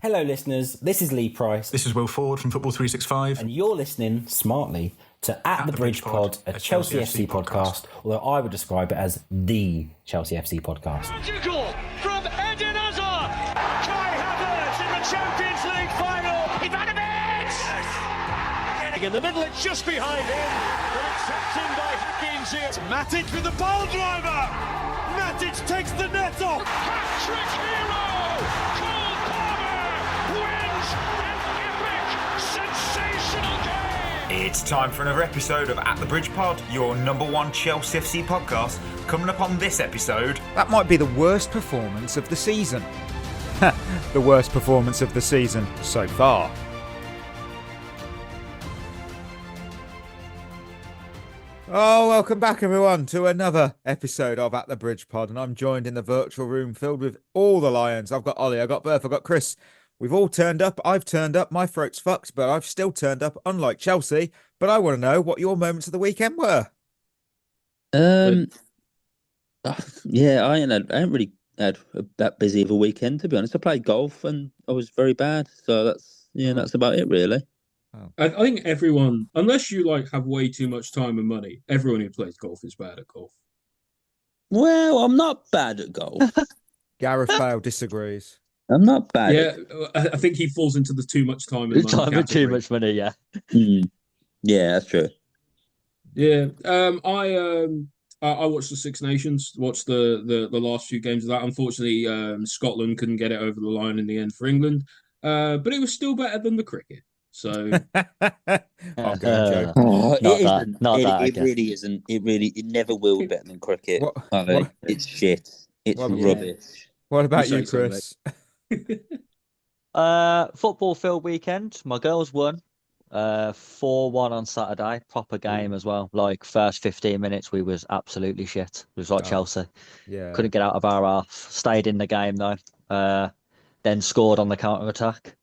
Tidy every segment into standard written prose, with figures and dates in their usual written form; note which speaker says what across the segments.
Speaker 1: Hello, listeners. This is Lee Price.
Speaker 2: This is Will Ford from Football 365.
Speaker 1: And you're listening smartly to At the Bridge Pod, a Chelsea FC podcast, although I would describe it as the Chelsea FC podcast.
Speaker 3: Magical from Eden Hazard. Kai Havertz in the Champions League final. Ivanovic! Yes. In the middle, it's just behind him. But it's tapped in by Hakim. Matic with the ball driver. Matic takes the net off. Hat-trick hero. Cole Palmer wins an epic, sensational game.
Speaker 4: It's time for another episode of At the Bridge Pod, your number one Chelsea FC podcast. Coming up on this episode,
Speaker 5: that might be the worst performance of the season. The worst performance of the season so far. Oh, welcome back everyone to another episode of At the Bridge Pod, and I'm joined in the virtual room filled with all the Lions. I've got Ollie, I've got Berth, I've got Chris. We've all turned up. I've turned up. My throat's fucked, but I've still turned up, unlike Chelsea. But I want to know what your moments of the weekend were.
Speaker 6: Yeah, I haven't really had that busy of a weekend, to be honest. I played golf and I was very bad. So that's about it, really.
Speaker 7: Oh. I think everyone, unless you have way too much time and money, everyone who plays golf is bad at golf.
Speaker 6: Well, I'm not bad at golf.
Speaker 5: Gareth Bale disagrees.
Speaker 6: I'm not bad.
Speaker 7: Yeah, I think he falls into the too much time and money category.
Speaker 8: Too much money, yeah.
Speaker 6: Yeah, that's true.
Speaker 7: Yeah, I watched the Six Nations, watched the last few games of that. Unfortunately, Scotland couldn't get it over the line in the end for England, but it was still better than the cricket. So,
Speaker 5: I'm going joke.
Speaker 6: It really isn't. It never will be better than cricket. It's shit. It's rubbish.
Speaker 5: What about you, Chris?
Speaker 8: Football filled weekend. My girls won 4-1 on Saturday. Proper game as well. First 15 minutes we was absolutely shit. It was like Chelsea.
Speaker 5: Yeah.
Speaker 8: Couldn't get out of our half. Stayed in the game though. Then scored on the counter attack.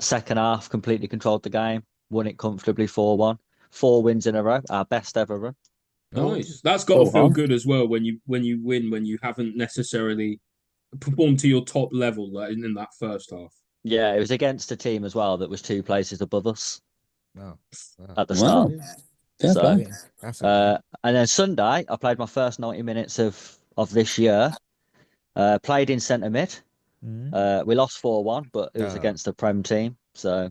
Speaker 8: Second half completely controlled the game. Won it comfortably 4-1. 4 wins in a row. Our best ever run.
Speaker 7: Nice. That's got to feel good as well when you win when you haven't necessarily performed to your top level in that first half.
Speaker 8: Yeah, it was against a team as well that was 2 places above us at the
Speaker 6: Wow.
Speaker 8: start. And then Sunday, I played my first 90 minutes of this year. Played in centre mid. We lost 4-1, but it was against a Prem team, so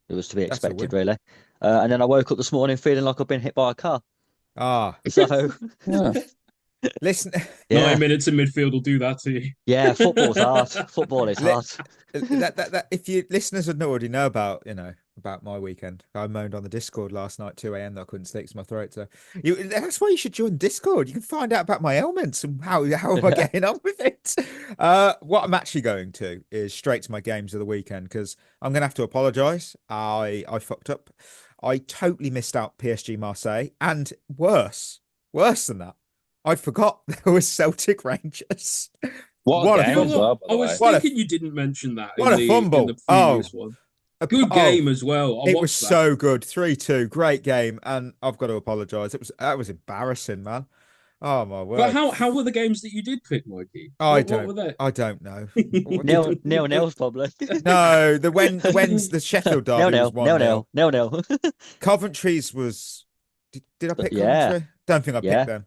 Speaker 8: it was to be expected, really. And then I woke up this morning feeling like I've been hit by a car. So,
Speaker 5: listen,
Speaker 7: 9 minutes in midfield will do that to you.
Speaker 8: Yeah, football's hard. Football is hard.
Speaker 5: That if you listeners would already know about my weekend. I moaned on the Discord last night 2 a.m. that I couldn't stick to my throat. So that's why you should join Discord. You can find out about my ailments and how am I getting on with it. What I'm actually going to is straight to my games of the weekend because I'm going to have to apologise. I fucked up. I totally missed out PSG Marseille, and worse than that, I forgot there was Celtic Rangers.
Speaker 6: What a game as well,
Speaker 7: I was thinking you didn't mention that.
Speaker 5: What a fumble!
Speaker 7: In the previous one. Good game as well.
Speaker 5: It was so good. 3-2, great game, and I've got to apologise. That was embarrassing, man. Oh my word!
Speaker 7: But how were the games that you did pick, Mikey?
Speaker 5: I
Speaker 7: What were they?
Speaker 5: don't know.
Speaker 8: Nil probably.
Speaker 5: No, the Sheffield derby was 1-0.
Speaker 8: Nil.
Speaker 5: Coventry's was. Did I pick
Speaker 8: Yeah.
Speaker 5: Coventry? Don't think I picked them.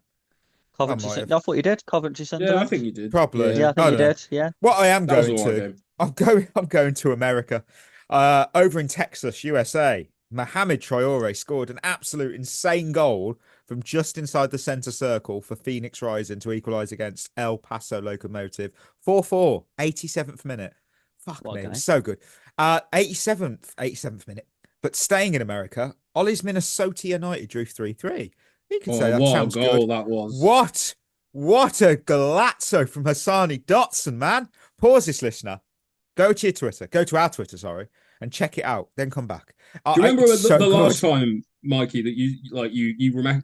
Speaker 8: Coventry. I thought you did. Coventry Centre.
Speaker 7: Yeah, I think you did.
Speaker 5: Probably.
Speaker 8: Yeah, I think you did. Yeah.
Speaker 5: What I am
Speaker 7: That was
Speaker 5: going
Speaker 7: a wild
Speaker 5: to,
Speaker 7: game.
Speaker 5: I'm going to America. Over in Texas, USA, Mohamed Traore scored an absolute insane goal from just inside the centre circle for Phoenix Rising to equalise against El Paso Locomotive. 4-4, 87th minute. Fuck me, it was so good. 87th minute. But staying in America, Ollie's Minnesota United drew 3-3. You can say that sounds good.
Speaker 7: What a goal that was.
Speaker 5: What a golazo from Hassani Dotson, man. Pause this, listener. Go to your Twitter. Go to our Twitter, sorry, and check it out. Then come back.
Speaker 7: Do you remember the last time, Mikey, that you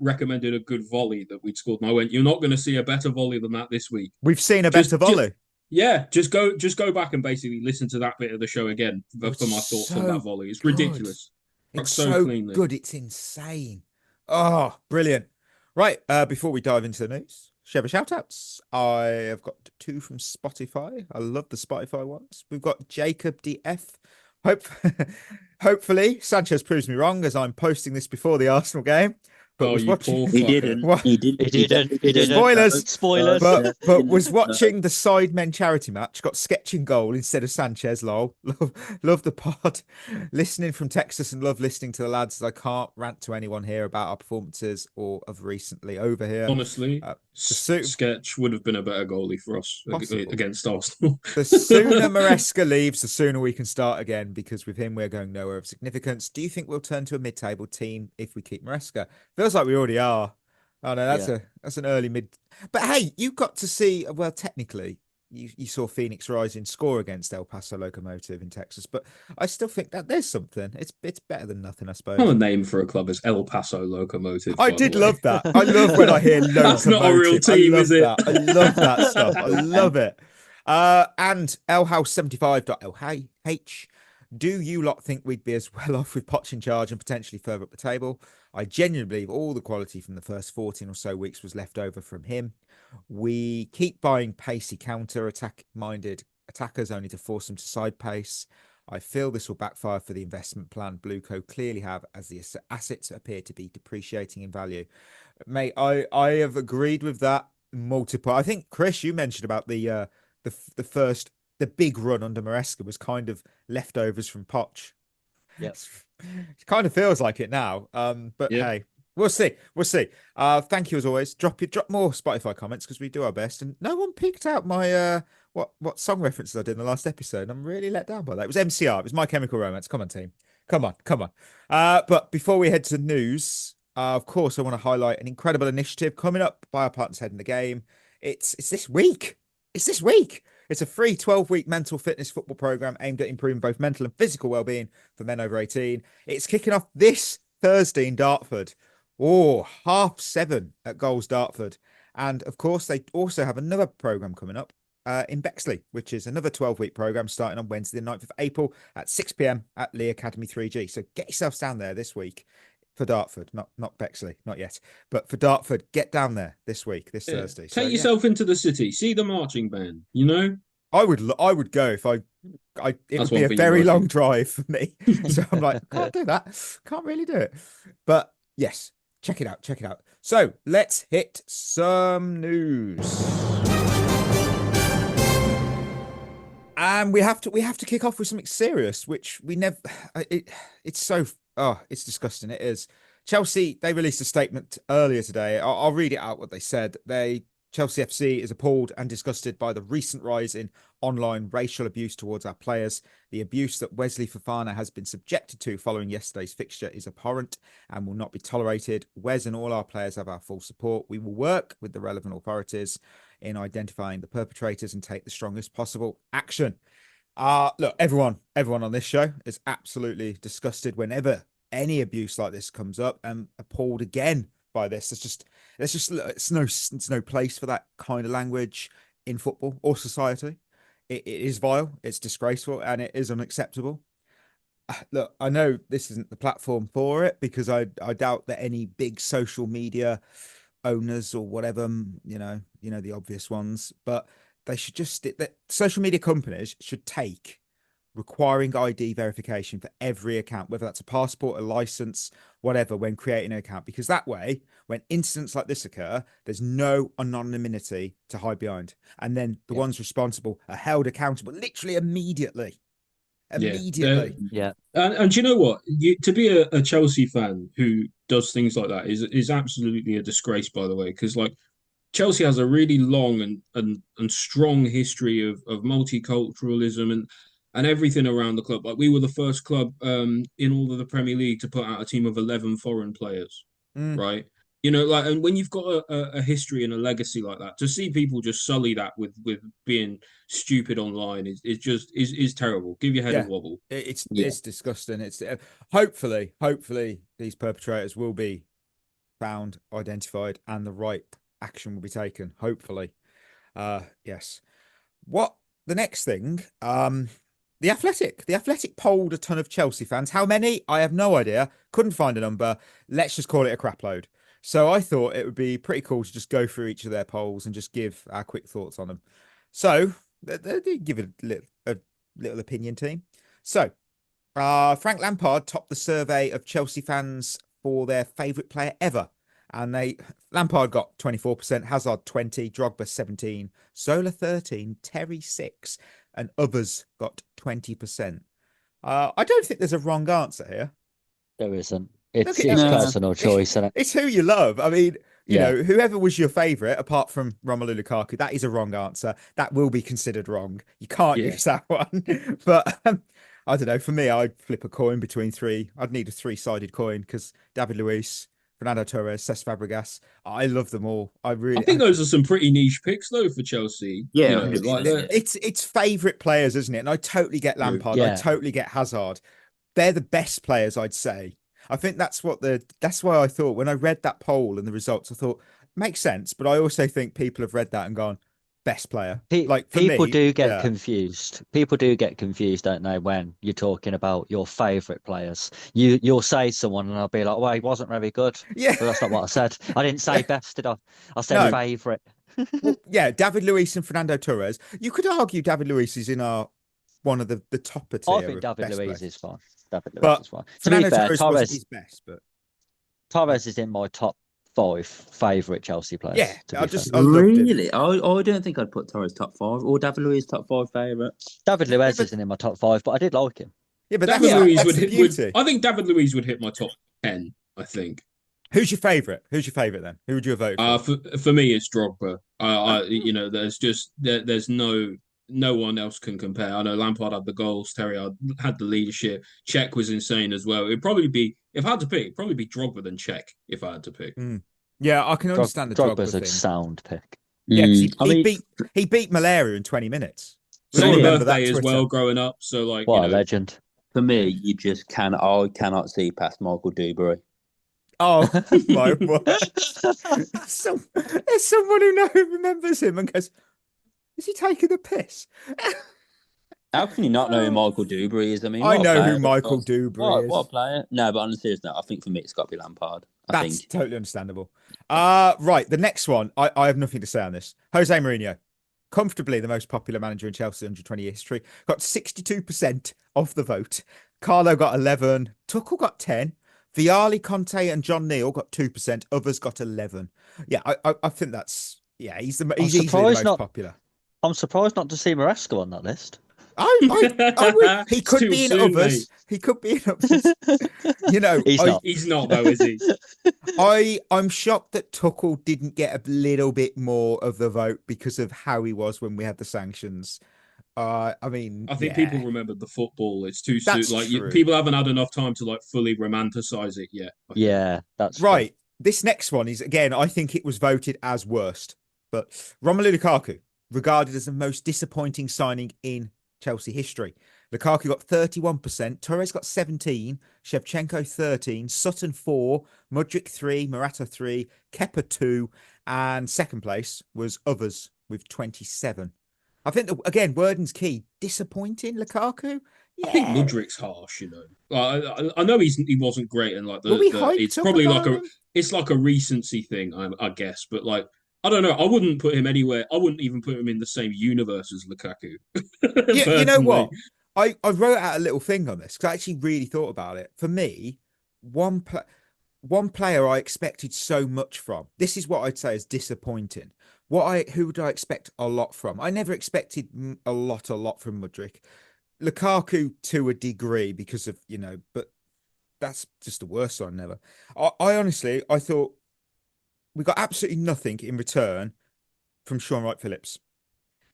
Speaker 7: recommended a good volley that we'd scored? And I went, you're not going to see a better volley than that this week.
Speaker 5: We've seen a better volley.
Speaker 7: Just go back and basically listen to that bit of the show again for my thoughts on that volley. It's ridiculous.
Speaker 5: It's so
Speaker 7: cleanly.
Speaker 5: good. It's insane. Oh, brilliant. Right, before we dive into the news, Shevva shoutouts. I have got 2 from Spotify. I love the Spotify ones. We've got Jacob DF. Hopefully, Sanchez proves me wrong as I'm posting this before the Arsenal game. But was watching.
Speaker 6: He didn't. He didn't.
Speaker 5: Spoilers.
Speaker 8: Spoilers.
Speaker 5: But was watching the Sidemen charity match. Got sketching goal instead of Sanchez. Lol. Love the pod. Listening from Texas and love listening to the lads. As I can't rant to anyone here about our performances or of recently over here.
Speaker 7: Honestly, Sketch would have been a better goalie for us against Arsenal.
Speaker 5: The sooner Maresca leaves, the sooner we can start again, because with him we're going nowhere of significance. Do you think we'll turn to a mid-table team if we keep Maresca? Feels like we already are. Oh no, that's an early mid. But hey, you got to see. Well, technically, you saw Phoenix Rising score against El Paso Locomotive in Texas, but I still think that there's something. It's better than nothing, I suppose.
Speaker 7: Not a name for a club as El Paso Locomotive.
Speaker 5: I did love that. I love when I hear Locomotive.
Speaker 7: That's not a real team, is it?
Speaker 5: I love that stuff. I love it. And lhouse75.lh. Do you lot think we'd be as well off with Poch in charge and potentially further up the table? I genuinely believe all the quality from the first 14 or so weeks was left over from him. We keep buying pacey counter-attack-minded attackers only to force them to side pace. I feel this will backfire for the investment plan Blueco clearly have, as the assets appear to be depreciating in value. Mate, I have agreed with that multiple. I think, Chris, you mentioned about the big run under Maresca was kind of leftovers from Poch.
Speaker 8: Yes.
Speaker 5: It kind of feels like it now. But hey, we'll see. Thank you as always. Drop more Spotify comments because we do our best. And no one picked out my what song references I did in the last episode. I'm really let down by that. It was MCR. It was My Chemical Romance. Come on, team. Come on. But before we head to the news, of course, I want to highlight an incredible initiative coming up by our partners Head in the Game. It's this week. It's a free 12-week mental fitness football program aimed at improving both mental and physical well-being for men over 18. It's kicking off this Thursday in Dartford. 7:30 at Goals Dartford. And of course, they also have another program coming up in Bexley, which is another 12-week program starting on Wednesday, the 9th of April at 6 p.m. at Lee Academy 3G. So get yourselves down there this week. For Dartford, not Bexley, not yet, but for Dartford, get down there this Thursday.
Speaker 7: Take yourself into the city, see the marching band. You know,
Speaker 5: I would go if it would be a very long drive for me. So I'm like, can't do that, can't really do it. But yes, check it out. So let's hit some news, and we have to kick off with something serious, which we never. It's disgusting. It is. Chelsea, they released a statement earlier today. I'll read it out what they said. Chelsea FC is appalled and disgusted by the recent rise in online racial abuse towards our players. The abuse that Wesley Fofana has been subjected to following yesterday's fixture is abhorrent and will not be tolerated. Wes and all our players have our full support. We will work with the relevant authorities in identifying the perpetrators and take the strongest possible action. Look, everyone on this show is absolutely disgusted whenever any abuse like this comes up, and appalled again by this. It's no place for that kind of language in football or society. It is vile, it's disgraceful, and it is unacceptable. Look, I know this isn't the platform for it because I doubt that any big social media owners or whatever, the obvious ones, but they should that social media companies should take requiring ID verification for every account, whether that's a passport, a license, whatever, when creating an account, because that way, when incidents like this occur, there's no anonymity to hide behind. And then the ones responsible are held accountable literally immediately.
Speaker 7: Yeah. And you know what? To be a Chelsea fan who does things like that is absolutely a disgrace, by the way, because Chelsea has a really long and strong history of multiculturalism and everything around the club. We were the first club in all of the Premier League to put out a team of 11 foreign players, right? And when you've got a history and a legacy like that, to see people just sully that with being stupid online is terrible. Give your head a wobble.
Speaker 5: It's disgusting. It's hopefully these perpetrators will be found, identified, and the right action will be taken. Hopefully, yes. What the next thing? The Athletic polled a ton of Chelsea fans. How many? I have no idea. Couldn't find a number. Let's just call it a crap load. So I thought it would be pretty cool to just go through each of their polls and just give our quick thoughts on them. So they give a little opinion team. So Frank Lampard topped the survey of Chelsea fans for their favourite player ever. And Lampard got 24%, Hazard 20%, Drogba 17%, Zola 13%, Terry 6%, and others got 20%. I don't think there's a wrong answer here.
Speaker 8: There isn't. It's
Speaker 5: Look,
Speaker 8: personal choice, isn't it?
Speaker 5: It's who you love. I mean, you know, whoever was your favourite, apart from Romelu Lukaku, that is a wrong answer. That will be considered wrong. You can't use that one. But I don't know. For me, I'd flip a coin between three. I'd need a three-sided coin because David Luiz, Fernando Torres, Cesc Fabregas. I love them all. I
Speaker 7: think those are some pretty niche picks though for Chelsea.
Speaker 6: Yeah,
Speaker 7: you know,
Speaker 5: it's favourite players, isn't it? And I totally get Lampard. I totally get Hazard. They're the best players, I'd say. I think that's why I thought when I read that poll and the results, I thought makes sense. But I also think people have read that and gone best player. Like
Speaker 8: people do get confused. People do get confused, don't they? When you're talking about your favourite players, you'll say someone and I'll be like, well, he wasn't very good.
Speaker 5: Yeah,
Speaker 8: but that's not what I said. I didn't say best, did I? I said favourite.
Speaker 5: Well, yeah, David Luiz and Fernando Torres. You could argue David Luiz is in one of the topper tier.
Speaker 8: I think David Luiz is fine. David Luiz
Speaker 5: but
Speaker 8: is fine. To
Speaker 5: Fernando
Speaker 8: be fair,
Speaker 5: Torres wasn't his best, but
Speaker 8: Torres is in my top 5 favourite Chelsea players.
Speaker 5: Yeah,
Speaker 6: I really. I don't think I'd put Torres top 5 or David Luiz top 5 favourite.
Speaker 8: David Luiz isn't in my top 5, but I did like him.
Speaker 5: Yeah, but
Speaker 7: David Luiz would I think David Luiz would hit my top 10. I think.
Speaker 5: Who's your favourite? Who's your favourite then? Who would you have voted for?
Speaker 7: For me, it's Drogba. You know, there's no one else can compare. I know Lampard had the goals, Terry had the leadership. Cech was insane as well. It'd probably be, if I had to pick, it'd probably be Drogba than Cech if I had to pick.
Speaker 5: Yeah, I can understand the
Speaker 8: Drogba's
Speaker 5: Drogba
Speaker 8: a
Speaker 5: thing.
Speaker 8: sound pick.
Speaker 5: Yeah, he beat malaria in 20 minutes.
Speaker 7: Same birthday as well growing up. So like,
Speaker 8: what a legend.
Speaker 6: For me, I cannot see past Michael Dewberry.
Speaker 5: Oh my word! There's someone who remembers him and goes, "Is he taking the piss?"
Speaker 6: How can you not know who Michael Dewberry is? I mean,
Speaker 5: I know who Michael Dewberry is.
Speaker 6: What a player! No, but on a serious note, I think for me it's got to be Lampard.
Speaker 5: That's totally understandable. Right, the next one, I have nothing to say on this. Jose Mourinho, comfortably the most popular manager in Chelsea 120-year history, got 62% of the vote. Carlo got 11. Tuchel got 10. Vialli, Conte, and John Neal got 2%. Others got 11. Yeah, I think that's he's easily the most popular.
Speaker 8: I'm surprised not to see Maresca on that list.
Speaker 5: He could be in others. Mate. He could be in others. You know,
Speaker 7: he's not though, is he?
Speaker 5: I'm shocked that Tuchel didn't get a little bit more of the vote because of how he was when we had the sanctions. I think
Speaker 7: people remembered the football. It's too soon. Like people haven't had enough time to like fully romanticize it yet.
Speaker 8: Yeah, that's
Speaker 5: right. True. This next one is again. I think it was voted as worst, but Romelu Lukaku regarded as the most disappointing signing in Chelsea history. Lukaku got 31%, Torres got 17%, Shevchenko 13%, Sutton 4%, Mudryk 3%, Morata 3%, Kepa 2%, and second place was others with 27%. I think again, Worden's key. Disappointing, Lukaku. Yeah.
Speaker 7: I think Mudryk's harsh. You know, I know he wasn't great, and like it's probably like a recency thing, I guess. But like, I don't know. I wouldn't put him anywhere. I wouldn't even put him in the same universe as Lukaku.
Speaker 5: You know what? I wrote out a little thing on this because I actually really thought about it. For me, one player I expected so much from. This is what I'd say is disappointing. Who would I expect a lot from? I never expected a lot from Mudryk. Lukaku to a degree because of, but that's just the worst one ever. I honestly thought we got absolutely nothing in return from Sean Wright-Phillips.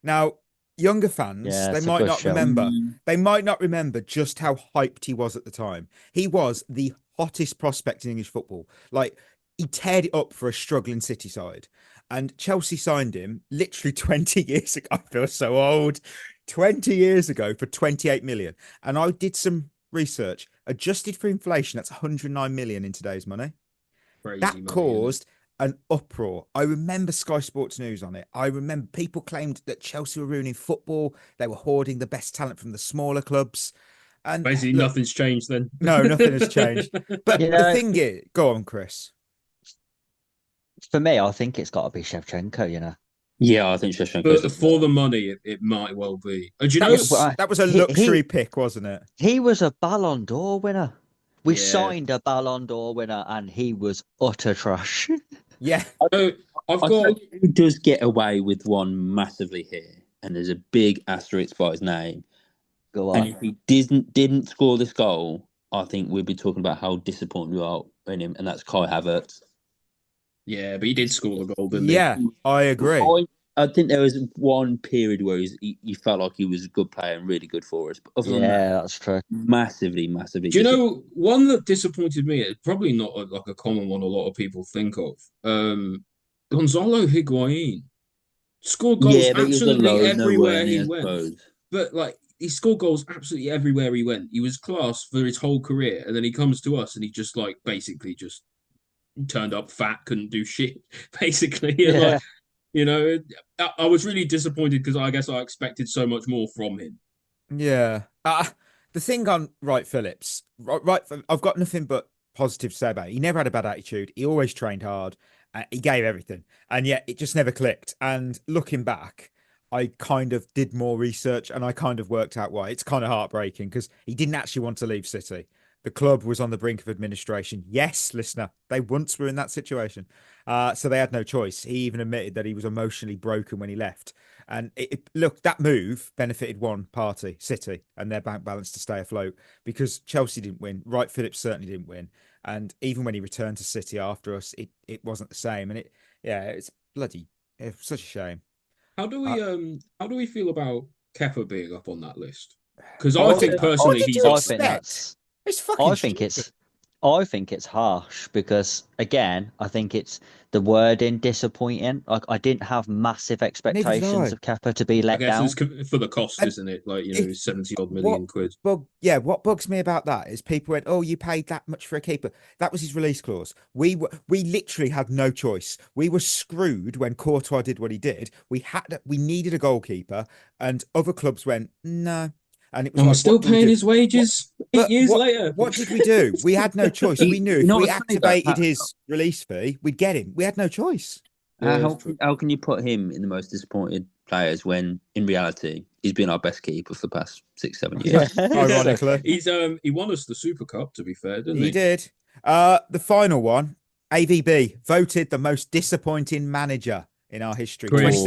Speaker 5: Now, younger fans, they might not remember. They might not remember just how hyped he was at the time. He was the hottest prospect in English football. Like, he teared it up for a struggling City side. And Chelsea signed him literally 20 years ago. I feel so old. 20 years ago for 28 million. And I did some research. Adjusted for inflation, that's 109 million in today's money. That caused an uproar. I remember Sky Sports News on it. I remember people claimed that Chelsea were ruining football. They were hoarding the best talent from the smaller clubs. And
Speaker 7: basically, nothing's changed then.
Speaker 5: No, nothing has changed. But the thing is, go on, Chris.
Speaker 8: For me, I think it's got to be Shevchenko. You know,
Speaker 6: Yeah, I think Shevchenko.
Speaker 7: But for the money, it might well be. Do you
Speaker 5: That
Speaker 7: know?
Speaker 5: was a luxury pick, wasn't it?
Speaker 8: he was a Ballon d'Or winner. We
Speaker 7: Yeah.
Speaker 8: signed a Ballon d'Or winner, and he was utter trash.
Speaker 5: Yeah.
Speaker 7: I know, I've got.
Speaker 6: He does get away with one massively here, and there's a big asterisk by his name.
Speaker 8: Go on.
Speaker 6: And if he didn't score this goal, I think we'd be talking about how disappointed we are in him, and that's Kai Havertz.
Speaker 7: Yeah, but he did score the goal, didn't
Speaker 5: Yeah, I agree.
Speaker 6: I think there was one period where he felt like he was a good player and really good for us. But other than that,
Speaker 8: That's true.
Speaker 6: massively.
Speaker 7: Do you know one that disappointed me? It's probably not like a common one a lot of people think of. Gonzalo Higuain scored goals
Speaker 6: but he was
Speaker 7: absolutely
Speaker 6: alone,
Speaker 7: everywhere he
Speaker 6: I
Speaker 7: went.
Speaker 6: suppose.
Speaker 7: But like he scored goals absolutely everywhere he went. He was class for his whole career, and then he comes to us and he just like basically just turned up fat, couldn't do shit. Basically,
Speaker 8: Yeah.
Speaker 7: like I was really disappointed because I guess I expected so much more from him.
Speaker 5: Yeah. The thing on Wright Phillips, right, I've got nothing but positive to say about it. He never had a bad attitude. He always trained hard. He gave everything, and yet it just never clicked. And looking back, I kind of did more research, and I kind of worked out why. It's kind of heartbreaking because he didn't actually want to leave City. The club was on the brink of administration. Yes, listener, they once were in that situation. So they had no choice. He even admitted that he was emotionally broken when he left. And look, that move benefited one party, City, and their bank balance to stay afloat because Chelsea didn't win. Wright Phillips certainly didn't win. And even when he returned to City after us, it wasn't the same. And it's such a shame.
Speaker 7: How do we feel about Kepa being up on that list? Because I think personally he's
Speaker 8: I
Speaker 7: up
Speaker 8: think
Speaker 7: there.
Speaker 8: that's.
Speaker 5: It's fucking
Speaker 8: I think it's harsh because again, I think it's the wording disappointing. Like I didn't have massive expectations of Kepa to be
Speaker 7: I
Speaker 8: let
Speaker 7: guess
Speaker 8: down.
Speaker 7: it's for the cost, isn't it? Like 70 odd million quid.
Speaker 5: Well, yeah. What bugs me about that is people went, "Oh, you paid that much for a keeper." That was his release clause. We literally had no choice. We were screwed when Courtois did what he did. We needed a goalkeeper, and other clubs went no. And it was
Speaker 7: we're still paying his wages 8 years later.
Speaker 5: What did we do? We had no choice. We knew if we activated his release fee, we'd get him. We had no choice.
Speaker 6: How can you put him in the most disappointed players when in reality he's been our best keeper for the past 6-7 years?
Speaker 5: Ironically,
Speaker 7: he won us the Super Cup. To be fair, didn't he?
Speaker 5: He did. The final one, AVB voted the most disappointing manager in our history.
Speaker 7: Chris,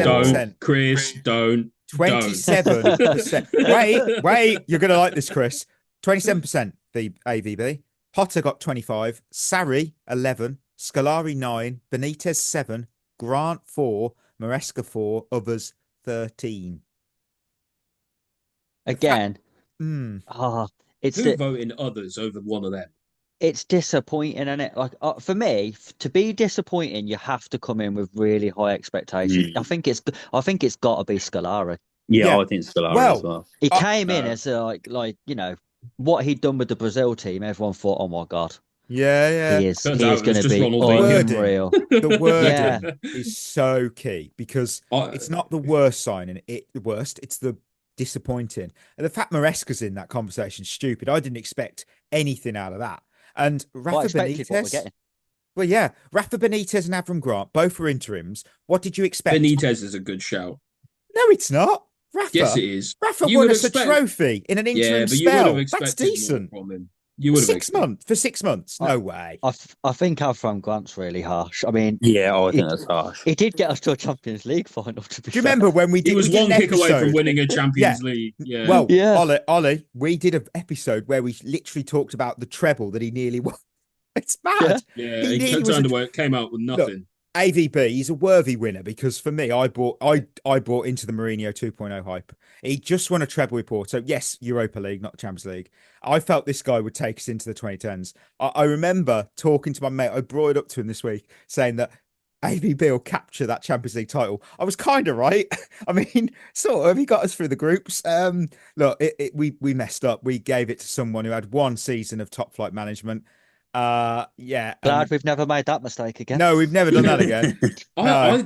Speaker 7: don't.
Speaker 5: 27%. Wait, you're going to like this, Chris. 27% the AVB. Potter got 25, Sarri 11, Scolari 9, Benitez 7, Grant 4, Maresca 4, others 13.
Speaker 8: Again,
Speaker 7: it's voting others over one of them.
Speaker 8: It's disappointing, isn't it? Like for me, to be disappointing, you have to come in with really high expectations. I think it's got to be Scolari.
Speaker 6: Yeah, I think Scolari as well.
Speaker 8: He came in as what he'd done with the Brazil team. Everyone thought, "Oh my god,
Speaker 5: he is
Speaker 8: going to be unreal."
Speaker 5: The wording is so key because it's not the worst signing. It's the disappointing. And the fact Maresca's in that conversation is stupid. I didn't expect anything out of that. And Rafa Benitez. Well, yeah, Rafa Benitez and Avram Grant both were interims. What did you expect?
Speaker 7: Benitez is a good shout.
Speaker 5: No, it's not. Rafa.
Speaker 7: Yes, it is.
Speaker 5: Rafa won us a trophy in an interim spell. That's decent.
Speaker 7: From him. You would have
Speaker 5: for 6 months. No way.
Speaker 8: I think Avram Grant's really harsh. I mean,
Speaker 6: I think that's harsh.
Speaker 8: He did get us to a Champions League final. To be
Speaker 5: Do you remember when we did?
Speaker 7: He was one kick away from winning a Champions League. Yeah.
Speaker 5: Well, Ollie, we did an episode where we literally talked about the treble that he nearly won. It's mad.
Speaker 7: Yeah, he turned away. Came out with nothing.
Speaker 5: Look, AVB, he's a worthy winner because for me, I bought into the Mourinho 2.0 hype. He just won a treble report. So yes, Europa League, not Champions League. I felt this guy would take us into the 2010s. I remember talking to my mate. I brought it up to him this week saying that AVB will capture that Champions League title. I was kind of right. I mean, sort of. He got us through the groups. Look, we messed up. We gave it to someone who had one season of top flight management.
Speaker 8: Glad we've never made that mistake again.
Speaker 5: No, we've never done that again.
Speaker 7: I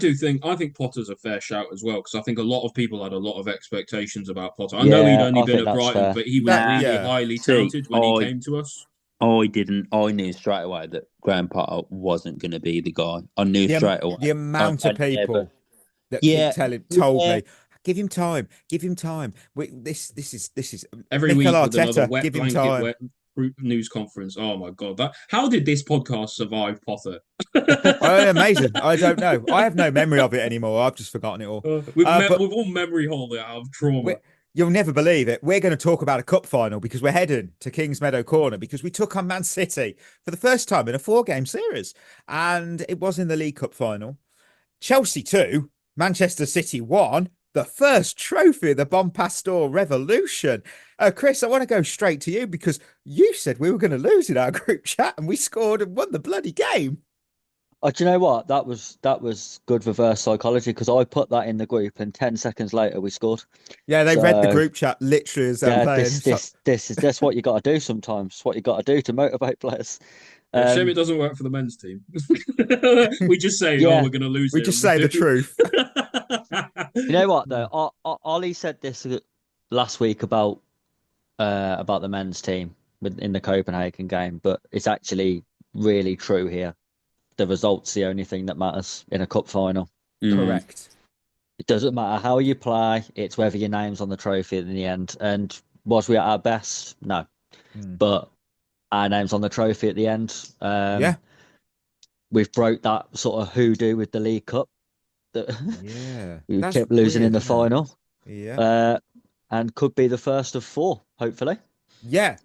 Speaker 7: think Potter's a fair shout as well because I think a lot of people had a lot of expectations about Potter. I know he'd only been at Brighton, but he was really highly touted when he came to us.
Speaker 6: I didn't. I knew straight away that Graham Potter wasn't going to be the guy. I knew straight away.
Speaker 5: The amount of people that
Speaker 6: Yeah,
Speaker 5: told
Speaker 6: yeah.
Speaker 5: me, give him time, give him time. This is
Speaker 7: Every
Speaker 5: Mikel
Speaker 7: week with another
Speaker 5: Arteta,
Speaker 7: wet
Speaker 5: give him
Speaker 7: blanket,
Speaker 5: time.
Speaker 7: wet news conference. Oh my god! How did this podcast survive, Potter?
Speaker 5: Oh, amazing. I don't know. I have no memory of it anymore. I've just forgotten it all.
Speaker 7: We've
Speaker 5: But
Speaker 7: all memory hole out of trauma.
Speaker 5: you'll never believe it. We're going to talk about a cup final because we're heading to Kingsmeadow Corner because we took on Man City for the first time in a 4-game series. And it was in the League Cup final. Chelsea 2, Manchester City 1. The first trophy of the Bompastor Revolution. Chris, I want to go straight to you because you said we were going to lose in our group chat and we scored and won the bloody game.
Speaker 8: Oh, do you know what? That was good reverse psychology because I put that in the group and 10 seconds later we scored.
Speaker 5: Yeah, they read the group chat literally as they're playing.
Speaker 8: That's what you got to do sometimes. It's what you got to do to motivate players.
Speaker 7: Shame it doesn't work for the men's team. We just say, we're going to lose.
Speaker 5: We just say the truth.
Speaker 8: You know what though? Ollie said this last week about the men's team in the Copenhagen game, but it's actually really true here. The result's the only thing that matters in a cup final.
Speaker 5: Correct.
Speaker 8: It doesn't matter how you play; it's whether your name's on the trophy in the end. And was we at our best? No, but our name's on the trophy at the end. We've broke that sort of hoodoo with the League Cup. We kept losing in the final. And could be the first of 4, hopefully.
Speaker 5: Yeah.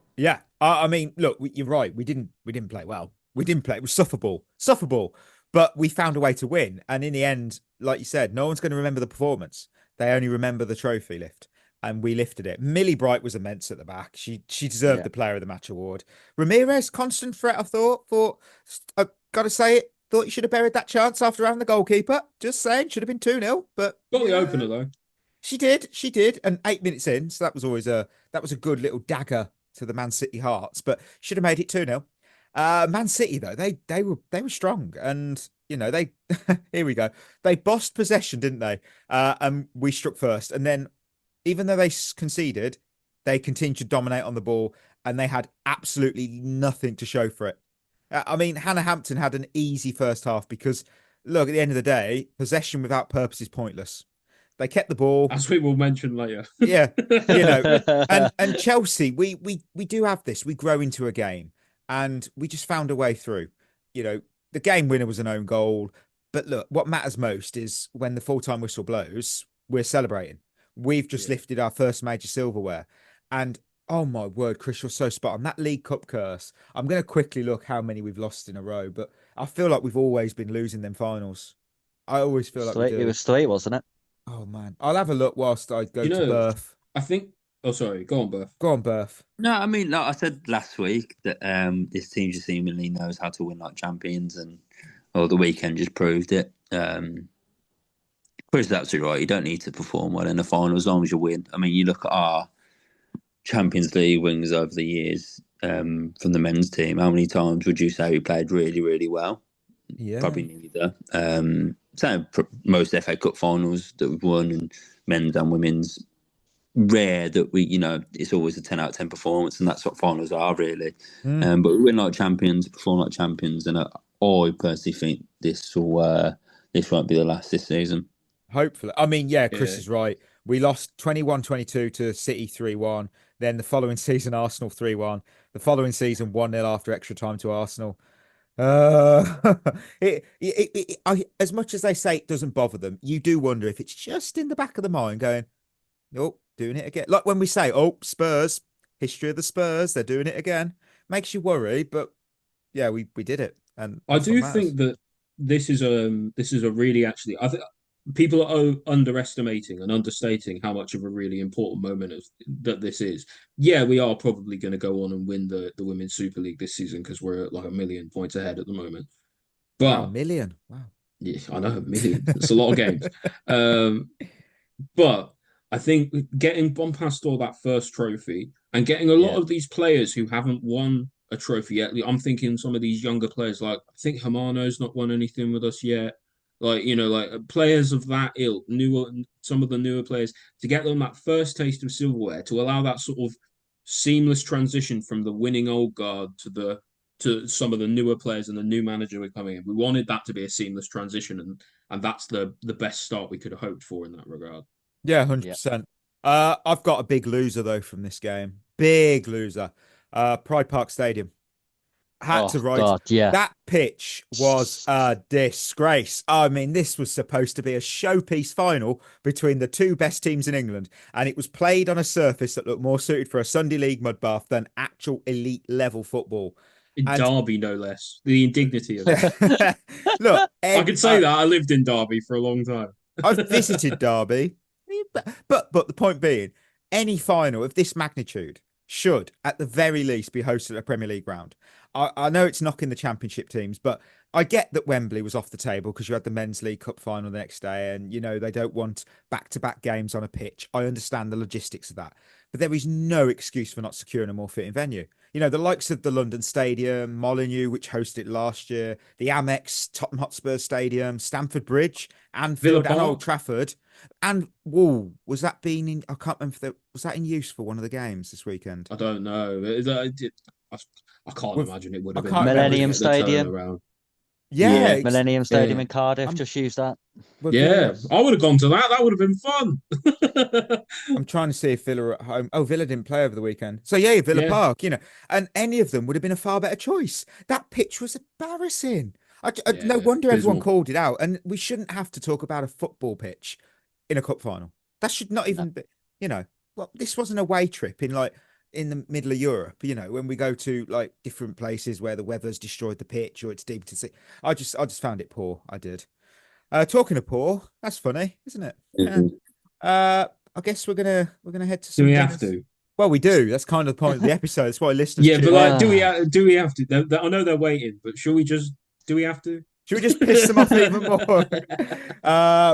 Speaker 5: I mean, look, you're right. We didn't play well. We didn't play. It was sufferable, but we found a way to win. And in the end, like you said, no one's going to remember the performance. They only remember the trophy lift, and we lifted it. Millie Bright was immense at the back. She deserved the Player of the Match award. Ramirez, constant threat. I thought I've got to say it. Thought you should have buried that chance after around the goalkeeper. Just saying, should have been 2-0. But
Speaker 7: got the opener though. She
Speaker 5: did, and 8 minutes in, so that was a good little dagger to the Man City hearts. But should have made it 2-0. Man City though, they were strong, and they here we go. They bossed possession, didn't they? And we struck first, and then even though they conceded, they continued to dominate on the ball, and they had absolutely nothing to show for it. I mean, Hannah Hampton had an easy first half because, look, at the end of the day, possession without purpose is pointless. They kept the ball,
Speaker 7: as we will mention later.
Speaker 5: Yeah, and Chelsea, we do have this. We grow into a game, and we just found a way through. The game winner was an own goal, but look, what matters most is when the full-time whistle blows, we're celebrating. We've just lifted our first major silverware, and oh my word, Chris, you're so spot on. That League Cup curse. I'm going to quickly look how many we've lost in a row, but I feel like we've always been losing them finals. I always feel like we do.
Speaker 8: It was 3, wasn't it?
Speaker 5: Oh man, I'll have a look whilst I go to Berth.
Speaker 7: I think. Oh, sorry. Go on, Berth.
Speaker 5: Go on, Berth.
Speaker 6: No, I mean, like I said last week, that this team just seemingly knows how to win like champions, and the weekend just proved it. Chris is absolutely right. You don't need to perform well in the final as long as you win. I mean, you look at our Champions League wins over the years from the men's team. How many times would you say we played really, really well?
Speaker 5: Yeah,
Speaker 6: probably neither. So most FA Cup finals that we've won, and men's and women's, rare that we, it's always a 10 out of 10 performance, and that's what finals are really. But we win like champions, perform like champions, and I personally think this won't be the last this season.
Speaker 5: Hopefully. I mean, Chris is right. We lost 21-22 to City 3-1. Then the following season, Arsenal 3-1. The following season, 1-0 after extra time to Arsenal. As much as they say it doesn't bother them, you do wonder if it's just in the back of the mind going, oh, doing it again. Like when we say, oh, Spurs, history of the Spurs, they're doing it again. Makes you worry, but yeah, we did it. And
Speaker 7: I do think that this is a really actually, I think people are underestimating and understating how much of a really important moment that this is. Yeah, we are probably going to go on and win the Women's Super League this season because we're like 1 million points ahead at the moment. But
Speaker 5: 1 million, wow.
Speaker 7: Yeah, I know, 1 million. It's a lot of games. But I think getting Bompastor that first trophy and getting a lot of these players who haven't won a trophy yet. I'm thinking some of these younger players, like I think Hamano's not won anything with us yet. Like, like players of that ilk, some of the newer players, to get them that first taste of silverware, to allow that sort of seamless transition from the winning old guard to some of the newer players and the new manager we're coming in. We wanted that to be a seamless transition, and that's the best start we could have hoped for in that regard.
Speaker 5: Yeah, 100%. I've got a big loser though from this game. Big loser. Pride Park Stadium. Had to write.
Speaker 8: God, yeah.
Speaker 5: That pitch was a disgrace. I mean, this was supposed to be a showpiece final between the two best teams in England, and it was played on a surface that looked more suited for a Sunday League mud bath than actual elite level football.
Speaker 7: In Derby, no less. The indignity of it.
Speaker 5: Look,
Speaker 7: I could say that. I lived in Derby for a long time.
Speaker 5: I've visited Derby, but the point being, any final of this magnitude should, at the very least, be hosted at a Premier League ground. I know it's knocking the Championship teams, but I get that Wembley was off the table because you had the Men's League Cup final the next day, and they don't want back-to-back games on a pitch. I understand the logistics of that, but there is no excuse for not securing a more fitting venue. The likes of the London Stadium, Molineux, which hosted last year, the Amex, Tottenham Hotspur Stadium, Stamford Bridge, Anfield, and Old Trafford. And was that being in? I can't remember. Was that in use for one of the games this weekend?
Speaker 7: I don't know. I can't imagine it would have been
Speaker 8: Millennium Stadium.
Speaker 5: Yeah,
Speaker 8: Millennium Stadium in Cardiff. Just use that.
Speaker 7: I would have gone to that. That would have been fun.
Speaker 5: I'm trying to see if Villa are at home. Oh, Villa didn't play over the weekend. So Villa Park, and any of them would have been a far better choice. That pitch was embarrassing. No wonder everyone called it out. And we shouldn't have to talk about a football pitch in a cup final. That should not even be, well, this was an away trip in the middle of Europe, when we go to different places where the weather's destroyed the pitch or it's deep to see. I just found it poor. I did. Talking of poor, that's funny, isn't it?
Speaker 6: Mm-hmm.
Speaker 5: I guess we're gonna head to some.
Speaker 7: Do we have to?
Speaker 5: Well, we do. That's kind of the point of the episode. That's why listeners.
Speaker 7: Yeah, but do we have to? I know they're waiting, but should we just? Do we have to?
Speaker 5: Should we just piss them off even more?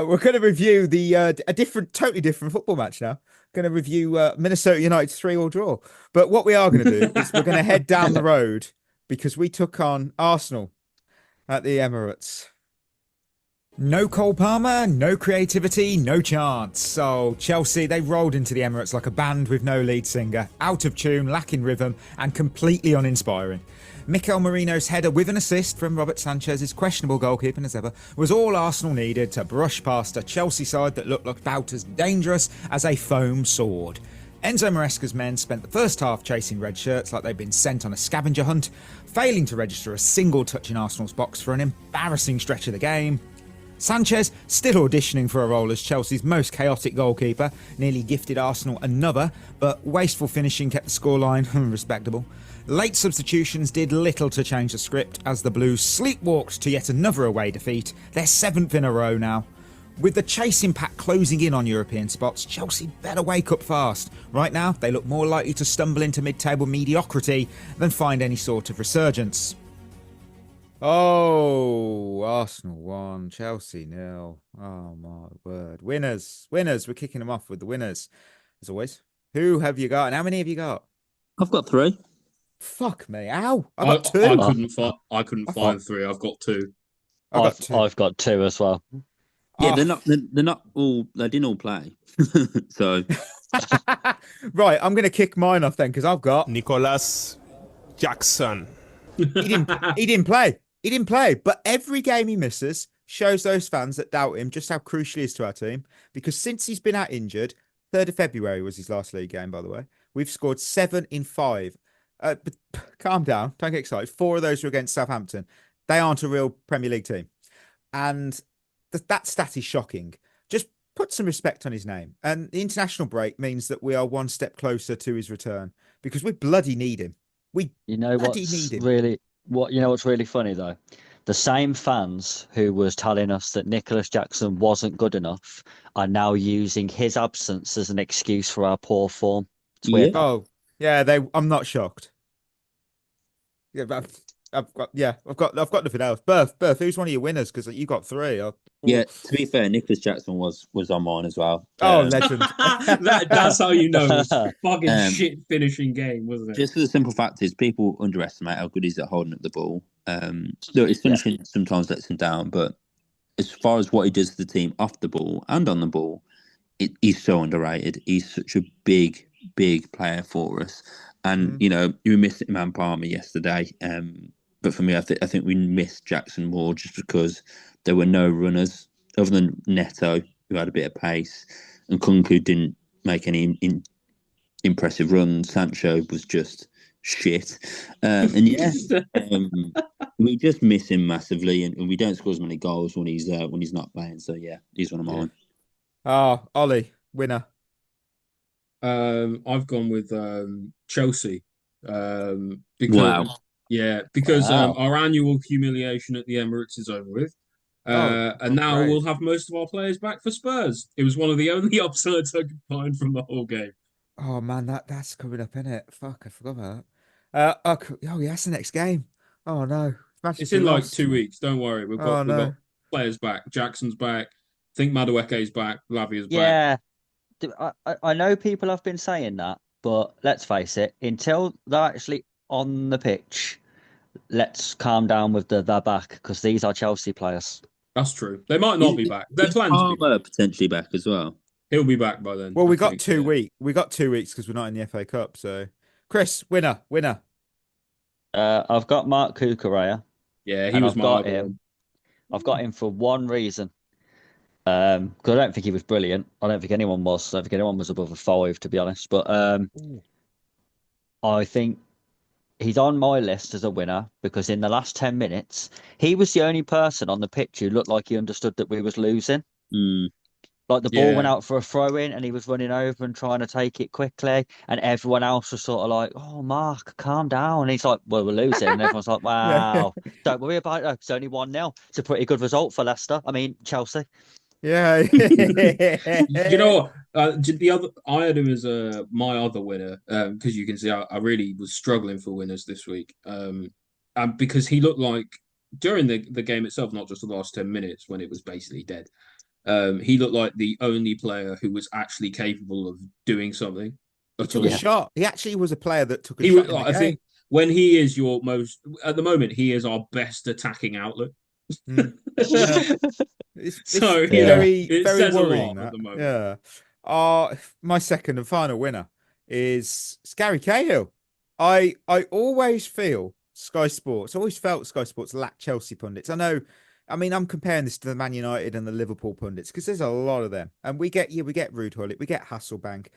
Speaker 5: We're going to review totally different football match now. Going to review Minnesota United's 3-3 draw. But what we are going to do is we're going to head down the road because we took on Arsenal at the Emirates. No Cole Palmer, no creativity, no chance. So Chelsea, they rolled into the Emirates like a band with no lead singer, out of tune, lacking rhythm, and completely uninspiring. Mikel Merino's header with an assist from Robert Sanchez's questionable goalkeeping as ever was all Arsenal needed to brush past a Chelsea side that looked about as dangerous as a foam sword. Enzo Maresca's men spent the first half chasing red shirts like they'd been sent on a scavenger hunt, failing to register a single touch in Arsenal's box for an embarrassing stretch of the game. Sanchez, still auditioning for a role as Chelsea's most chaotic goalkeeper, nearly gifted Arsenal another, but wasteful finishing kept the scoreline respectable. Late substitutions did little to change the script as the Blues sleepwalked to yet another away defeat, their 7th in a row now. With the chasing pack closing in on European spots, Chelsea better wake up fast. Right now, they look more likely to stumble into mid-table mediocrity than find any sort of resurgence. Oh, Arsenal 1, Chelsea 0. Oh my word. Winners. We're kicking them off with the winners, as always. Who have you got and how many have you got?
Speaker 6: I've got 3.
Speaker 5: Fuck me. Ow. I've got 2.
Speaker 7: I couldn't find 3. I've got 2.
Speaker 8: I've got 2 as well.
Speaker 6: Yeah, they're not all. They didn't all play. So
Speaker 5: right, I'm going to kick mine off then because I've got
Speaker 9: Nicolas Jackson.
Speaker 5: He didn't play. He didn't play. But every game he misses shows those fans that doubt him just how crucial he is to our team. Because since he's been out injured, 3rd of February was his last league game, by the way. We've scored 7 in 5. But calm down. Don't get excited. 4 of those were against Southampton. They aren't a real Premier League team. And that stat is shocking. Just put some respect on his name. And the international break means that we are one step closer to his return because we bloody need him. What's
Speaker 8: really funny though? The same fans who was telling us that Nicolas Jackson wasn't good enough are now using his absence as an excuse for our poor form. It's weird.
Speaker 5: Oh, yeah, I'm not shocked. Yeah, I've got nothing else. Berth, who's one of your winners? Because you got 3.
Speaker 6: Yeah, to be fair, Nicolas Jackson was on mine as well.
Speaker 5: Oh, legend.
Speaker 7: That's how you know it's a fucking shit finishing game, wasn't it?
Speaker 6: Just for the simple fact is, people underestimate how good he's at holding up the ball. Look, his finishing sometimes lets him down, but as far as what he does to the team off the ball and on the ball, he's so underrated. He's such a big big player for us. And you know, you missed Imam Palmer yesterday. But for me, I think we missed Jackson more just because there were no runners other than Neto, who had a bit of pace, and Kunku didn't make any impressive runs. Sancho was just shit. And yeah, we just miss him massively, and we don't score as many goals when he's not playing. So yeah, he's one of mine.
Speaker 5: Oh, Ollie, winner.
Speaker 7: I've gone with Chelsea. Because
Speaker 6: Wow.
Speaker 7: because
Speaker 8: Wow.
Speaker 7: our annual humiliation at the Emirates is over with. And now
Speaker 5: great.
Speaker 7: we'll have most of our players back for Spurs. It was one of the only upsides I could find from the whole game.
Speaker 5: Oh man, that's coming up, isn't it? Fuck, I forgot about that. Oh yeah, that's the next game. Oh no,
Speaker 7: It's in like 2 weeks. Don't worry, we've got players back. Jackson's back. I think Madueke's back. Lavia's back.
Speaker 8: Yeah. I know people have been saying that, but let's face it, until they're actually on the pitch, let's calm down with they're back, because these are Chelsea players.
Speaker 7: That's true. They might not be back. They're planned to be back.
Speaker 6: Potentially back as well.
Speaker 7: He'll be back by then.
Speaker 5: Well, we got 2 weeks. We got 2 weeks because we're not in the FA Cup. So, Chris, winner.
Speaker 8: I've got Mark Cucurella.
Speaker 7: Yeah, he was my
Speaker 8: him. I've got him for one reason. Because I don't think he was brilliant. I don't think anyone was. I don't think anyone was above a 5, to be honest. But I think he's on my list as a winner because in the last 10 minutes, he was the only person on the pitch who looked like he understood that we was losing. Like the ball went out for a throw in and he was running over and trying to take it quickly. And everyone else was sort of like, oh, Mark, calm down. And he's like, well, we're losing. And everyone's like, wow, don't worry about it. It's only 1-0. It's a pretty good result for Leicester. I mean, Chelsea.
Speaker 5: Yeah.
Speaker 7: You know what? I had him as my other winner because you can see I really was struggling for winners this week. And because he looked like during the game itself, not just the last 10 minutes when it was basically dead. He looked like the only player who was actually capable of doing something.
Speaker 5: He took a shot. He actually was a player that took a shot.
Speaker 7: I think when he is at the moment, he is our best attacking outlet.
Speaker 5: It's very worrying
Speaker 7: at the moment.
Speaker 5: Yeah. My second and final winner is Gary Cahill. I always felt Sky Sports lack Chelsea pundits. I mean, I'm comparing this to the Man United and the Liverpool pundits because there's a lot of them. And we get Ruud Gullit, we get Hasselbank.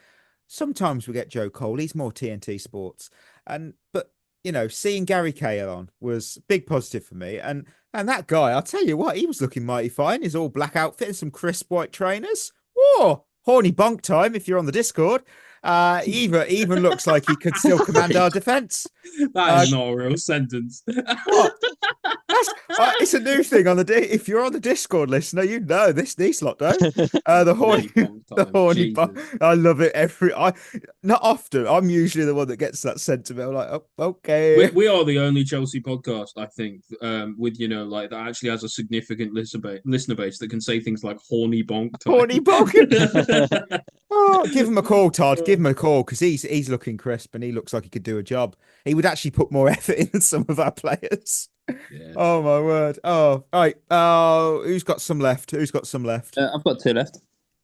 Speaker 5: Sometimes we get Joe Cole. He's more TNT Sports. But you know, seeing Gary Cahill on was a big positive for me. And that guy, I'll tell you what, he was looking mighty fine. His all black outfit and some crisp white trainers. Whoa, horny bonk time if you're on the Discord. Even looks like he could still command our defence.
Speaker 7: That is not a real sentence.
Speaker 5: What? It's a new thing on if you're on the Discord listener, you know these lot don't. The horny bonk. I love it. Not often. I'm usually the one that gets that sentiment. I'm like, oh, okay.
Speaker 7: We are the only Chelsea podcast, I think, with that actually has a significant listener base that can say things like horny bonk time.
Speaker 5: Horny bonk. Give him a call, Todd. Give him a call because he's looking crisp and he looks like he could do a job. He would actually put more effort in than some of our players. Yeah. Oh my word! Oh, all right. Who's got some left?
Speaker 6: I've got 2 left.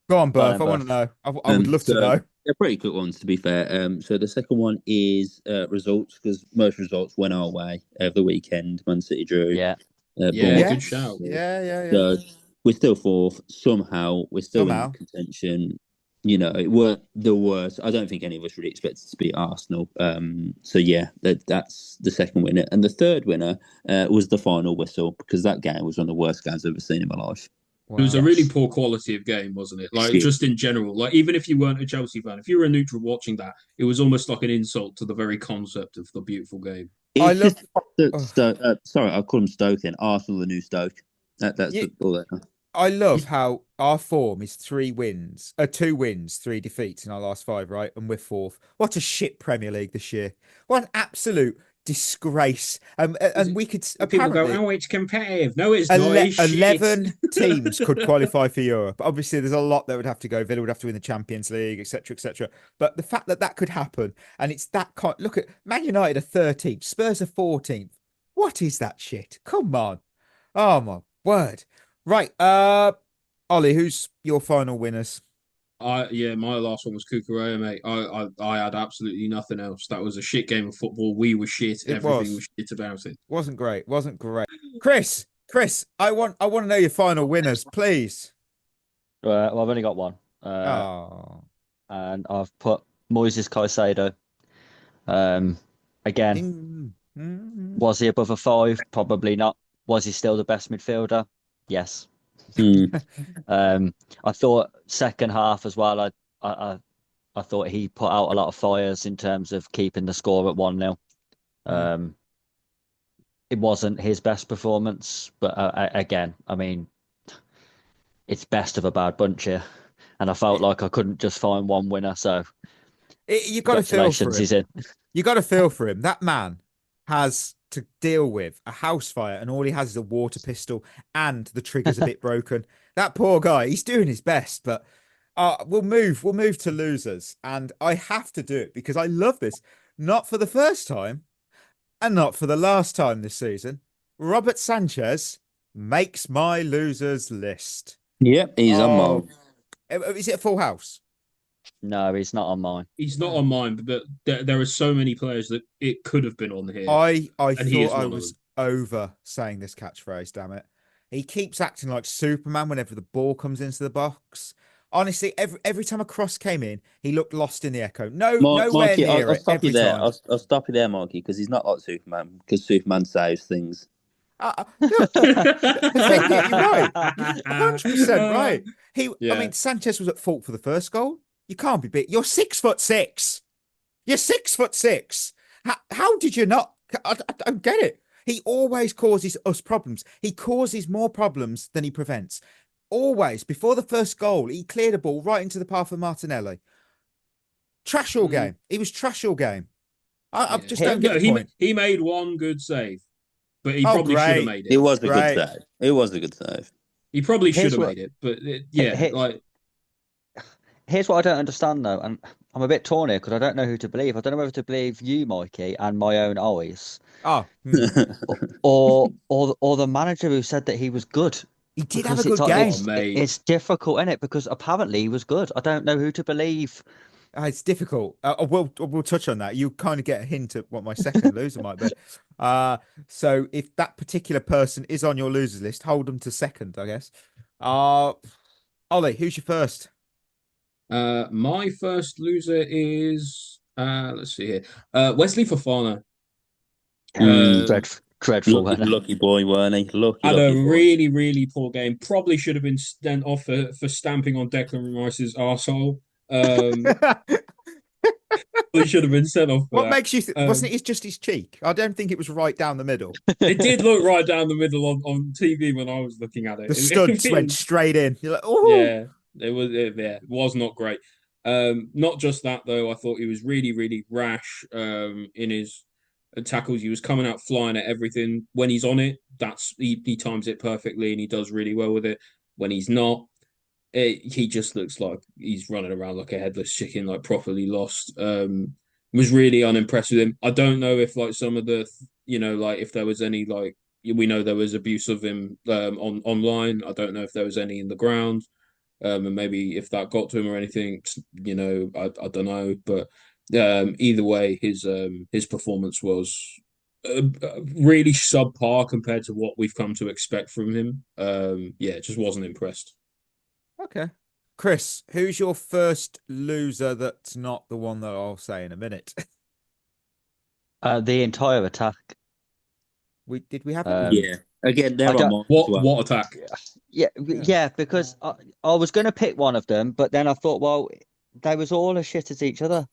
Speaker 5: Go on, Berth. I want to know. I would love to know.
Speaker 6: They're pretty quick ones, to be fair. So the second one is results because most results went our way over the weekend. Man City drew.
Speaker 8: Yeah.
Speaker 7: Good shout.
Speaker 5: Yeah.
Speaker 6: So we're still 4th. Somehow we're still in contention. You know, it weren't the worst. I don't think any of us really expected to beat Arsenal. So yeah, that's the second winner. And the third winner was the final whistle because that game was one of the worst games I've ever seen in my life.
Speaker 7: Wow. It was a really poor quality of game, wasn't it? Like just in general, like even if you weren't a Chelsea fan, if you were a neutral watching that, it was almost like an insult to the very concept of the beautiful game.
Speaker 5: I love.
Speaker 6: Sorry, I call them Stoke. Then Arsenal, the new Stoke. That's all that.
Speaker 5: I love how our form is 2 wins, 3 defeats in our last 5, right? And we're 4th. What a shit Premier League this year. What an absolute disgrace. And we could
Speaker 7: people go, oh, it's competitive. No, it's not.
Speaker 5: 11 teams could qualify for Europe. Obviously, there's a lot that would have to go. Villa would have to win the Champions League, etc., etc. But the fact that could happen, and it's that look at Man United are 13th, Spurs are 14th. What is that shit? Come on. Oh my word. Right, Ollie, who's your final winners?
Speaker 7: My last one was Kukurea, mate. I had absolutely nothing else. That was a shit game of football. We were shit. Everything was shit about it.
Speaker 5: Wasn't great. Chris, I want to know your final winners, please.
Speaker 8: Well, I've only got one. And I've put Moises Caicedo. Again, was he above a 5? Probably not. Was he still the best midfielder? Yes. I thought second half as well. I thought he put out a lot of fires in terms of keeping the score at 1-0. It wasn't his best performance, but again, I mean, it's best of a bad bunch here, and I felt like I couldn't just find one winner. So
Speaker 5: you got to feel for him.
Speaker 8: He's in.
Speaker 5: You got to feel for him. That man has to deal with a house fire, and all he has is a water pistol, and the trigger's a bit broken. That poor guy. He's doing his best, but we'll move to losers, and I have to do it because I love this. Not for the first time, and not for the last time this season. Robert Sanchez makes my losers list.
Speaker 6: Yep, he's on mine.
Speaker 5: Is it a full house?
Speaker 8: No, he's not on mine.
Speaker 7: He's not on mine, but there are so many players that it could have been on here.
Speaker 5: I thought I was over saying this catchphrase, damn it. He keeps acting like Superman whenever the ball comes into the box. Honestly, every time a cross came in, he looked lost in the echo. Nowhere
Speaker 6: Marky,
Speaker 5: near
Speaker 6: I'll
Speaker 5: it.
Speaker 6: stop you there.
Speaker 5: Time.
Speaker 6: I'll stop you there, Marky, because he's not like Superman, because Superman saves things.
Speaker 5: You're right. 100% right. I mean, Sanchez was at fault for the first goal. You can't be beat. You're 6'6". You're 6'6". How did you not? I don't get it. He always causes us problems. He causes more problems than he prevents. Always, before the first goal, he cleared a ball right into the path of Martinelli. Trash all game. He was trash all game. I just don't get the point.
Speaker 7: He made one good save, but he probably should have made it.
Speaker 6: It was a good save. It was a good save.
Speaker 7: He probably should have made it, but
Speaker 8: Here's what I don't understand, though, and I'm a bit torn here because I don't know who to believe. I don't know whether to believe you, Mikey, and my own eyes, or the manager who said that he was good.
Speaker 5: He did have a good game.
Speaker 8: It's difficult, isn't it? Because apparently he was good. I don't know who to believe.
Speaker 5: It's difficult. We'll touch on that. You kind of get a hint at what my second loser might be. So if that particular person is on your losers list, hold them to second, I guess. Ollie, who's your first?
Speaker 7: My first loser is let's see here. Wesley Fofana.
Speaker 8: Dreadful.
Speaker 6: Lucky boy, weren't he?
Speaker 7: Had a really, really poor game. Probably should have been sent off for stamping on Declan Rice's arsehole. He should have been sent off.
Speaker 5: What makes you? Wasn't it just his cheek? I don't think it was right down the middle.
Speaker 7: It did look right down the middle on TV when I was looking at it.
Speaker 5: The studs went straight in. You're like, oh
Speaker 7: yeah, it was not great. Not just that though. I thought he was really, really rash in his tackles. He was coming out flying at everything. When he's on it, he times it perfectly and he does really well with it. When he's not, he just looks like he's running around like a headless chicken, like properly lost. Was really unimpressed with him. I don't know if like some of the, like if there was any like, we know there was abuse of him online. I don't know if there was any in the ground, and maybe if that got to him or anything. I don't know, but either way, his performance was really subpar compared to what we've come to expect from him. Just wasn't impressed.
Speaker 5: Okay. Chris, who's your first loser that's not the one that I'll say in a minute?
Speaker 8: The entire attack.
Speaker 5: Did we have
Speaker 6: yeah. Again, they're on
Speaker 7: what attack?
Speaker 8: Yeah, because I was going to pick one of them, but then I thought, well, they was all as shit as each other.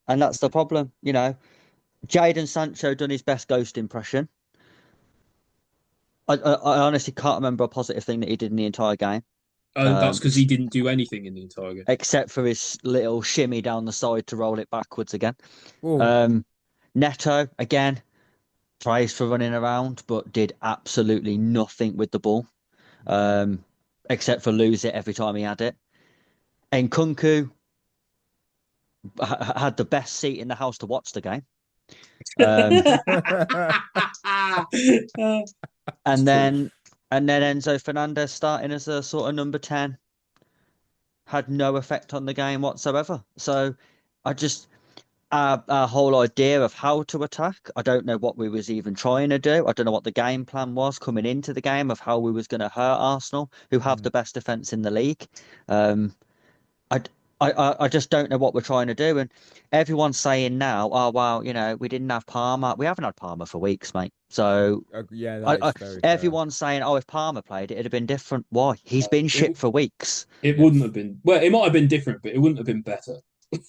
Speaker 8: And that's the problem, Jadon Sancho done his best Ghost impression. I honestly can't remember a positive thing that he did in the entire game.
Speaker 7: That's because he didn't do anything in the entire game.
Speaker 8: Except for his little shimmy down the side to roll it backwards again. Neto, again, praised for running around, but did absolutely nothing with the ball. Except for lose it every time he had it. And Kunku had the best seat in the house to watch the game. And then Enzo Fernandez starting as a sort of number 10 had no effect on the game whatsoever. So I just our whole idea of how to attack, I don't know what we was even trying to do. I don't know what the game plan was coming into the game of how we was going to hurt Arsenal, who have the best defense in the league. I, I just don't know what we're trying to do. And everyone's saying now, oh, well, we didn't have Palmer. We haven't had Palmer for weeks, mate. So
Speaker 5: yeah, that is very
Speaker 8: everyone's saying, oh, if Palmer played it, it'd have been different. Why? He's been shit for weeks.
Speaker 7: It wouldn't have been. Well, it might have been different, but it wouldn't have been better.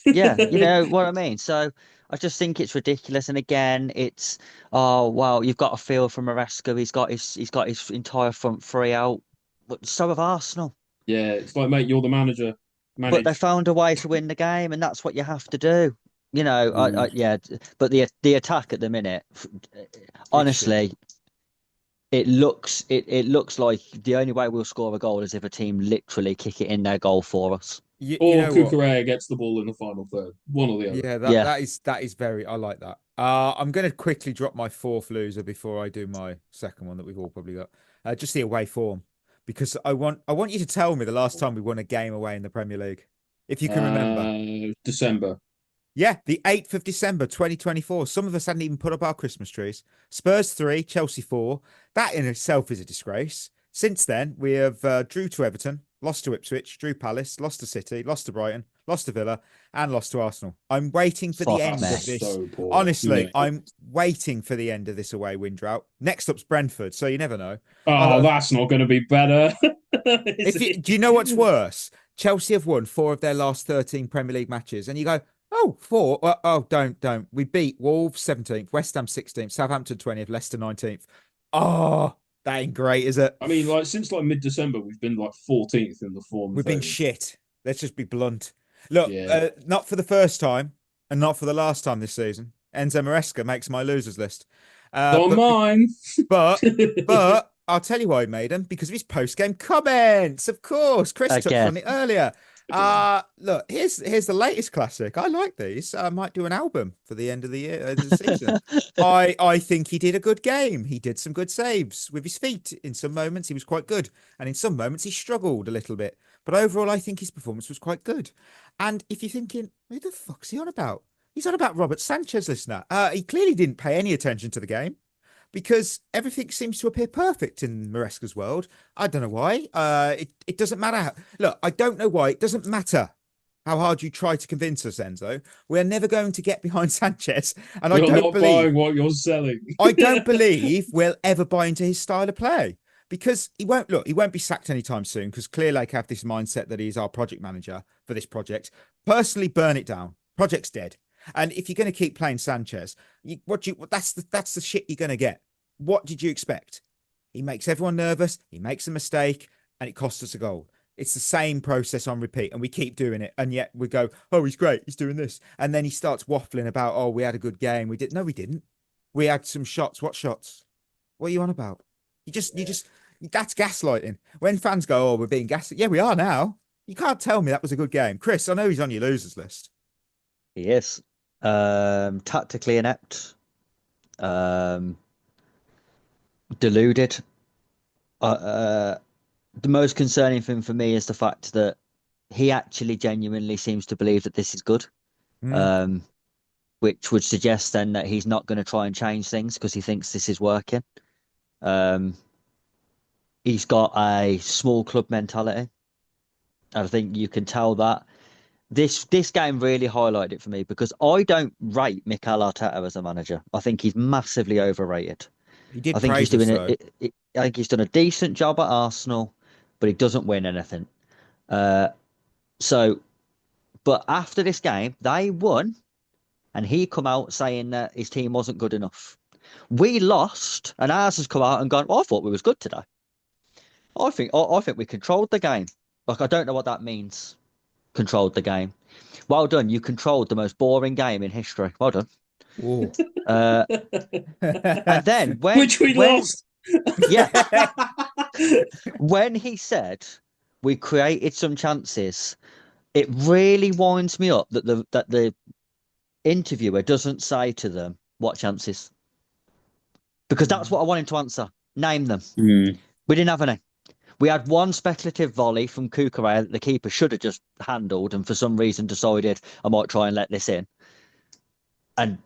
Speaker 8: Yeah, you know what I mean? So I just think it's ridiculous. And again, it's, oh, well, you've got a feel from Maresca. He's got his entire front three out. But so have Arsenal.
Speaker 7: Yeah, it's like, mate, you're the manager.
Speaker 8: But they found a way to win the game, and that's what you have to do. Yeah. But the attack at the minute, honestly, it looks like the only way we'll score a goal is if a team literally kick it in their goal for us.
Speaker 7: Or Cucurella gets the ball in the final third. One or the other.
Speaker 5: Yeah, that is very. I like that. I'm going to quickly drop my fourth loser before I do my second one that we've all probably got. Just the away form. Because I want you to tell me the last time we won a game away in the Premier League, if you can remember.
Speaker 7: December.
Speaker 5: Yeah, the 8th of December, 2024. Some of us hadn't even put up our Christmas trees. Spurs 3, Chelsea 4. That in itself is a disgrace. Since then, we have drew to Everton, lost to Ipswich, drew Palace, lost to City, lost to Brighton, lost to Villa, and lost to Arsenal. I'm waiting for the end of this.
Speaker 7: So
Speaker 5: honestly, I'm waiting for the end of this away win drought. Next up's Brentford, so you never know.
Speaker 7: Oh, that's not going to be better.
Speaker 5: Do you know what's worse? Chelsea have won 4 of their last 13 Premier League matches, and you go, oh, 4? Oh, don't. We beat Wolves 17th, West Ham 16th, Southampton 20th, Leicester 19th. Oh, that ain't great, is it?
Speaker 7: I mean, since mid-December, we've been 14th in the form.
Speaker 5: We've been shit. Let's just be blunt. Look, not for the first time and not for the last time this season. Enzo Maresca makes my losers list.
Speaker 7: Mine.
Speaker 5: But I'll tell you why he made him, because of his post-game comments. Of course, Chris touched on it earlier. Look, here's the latest classic. I like these. I might do an album for the end of the year, the season. I think he did a good game. He did some good saves with his feet. In some moments, he was quite good, and in some moments, he struggled a little bit. But overall, I think his performance was quite good. And if you're thinking, who the fuck's he on about? He's on about Robert Sanchez, listener. He clearly didn't pay any attention to the game, because everything seems to appear perfect in Maresca's world. I don't know why. It doesn't matter. Look, I don't know why. It doesn't matter how hard you try to convince us, Enzo. We're never going to get behind Sanchez. And
Speaker 7: You're not buying what you're selling.
Speaker 5: I don't believe we'll ever buy into his style of play, because he won't be sacked anytime soon, because Clear Lake have this mindset that he's our project manager for this project. Personally, burn it down. Project's dead. And if you're going to keep playing Sanchez, that's the shit you're going to get. What did you expect? He makes everyone nervous. He makes a mistake, and it costs us a goal. It's the same process on repeat, and we keep doing it. And yet we go, oh, he's great. He's doing this. And then he starts waffling about, oh, we had a good game. We did. No, we didn't. We had some shots. What shots? What are you on about? That's gaslighting. When fans go, oh, we're being gaslit. Yeah, we are now. You can't tell me that was a good game. Chris, I know he's on your losers list.
Speaker 8: He is. Tactically inept. Deluded. The most concerning thing for me is the fact that he actually genuinely seems to believe that this is good. Which would suggest then that he's not going to try and change things because he thinks this is working. He's got a small club mentality. I think you can tell that. This game really highlighted it for me, because I don't rate Mikel Arteta as a manager. I think he's massively overrated. I think he's doing I think he's done a decent job at Arsenal, but he doesn't win anything. But after this game, they won, and he come out saying that his team wasn't good enough. We lost, and ours has come out and gone, I thought we was good today. I think we controlled the game. I don't know what that means. Controlled the game. Well done. You controlled the most boring game in history. Well done. And then
Speaker 7: which we lost.
Speaker 8: Yeah. When he said we created some chances, it really winds me up that the interviewer doesn't say to them what chances, because that's what I want him to answer. Name them. We didn't have any. We had one speculative volley from Kukurea that the keeper should have just handled, and for some reason decided I might try and let this in, and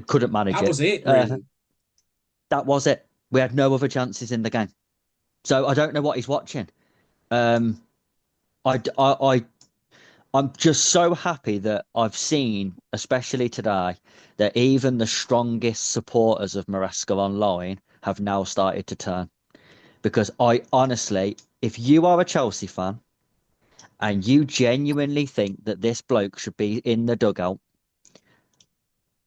Speaker 8: couldn't manage it.
Speaker 7: That was it, really.
Speaker 8: That was it. We had no other chances in the game, so I don't know what he's watching. I'm just so happy that I've seen, especially today, that even the strongest supporters of Maresca online have now started to turn. Because I honestly, if you are a Chelsea fan and you genuinely think that this bloke should be in the dugout,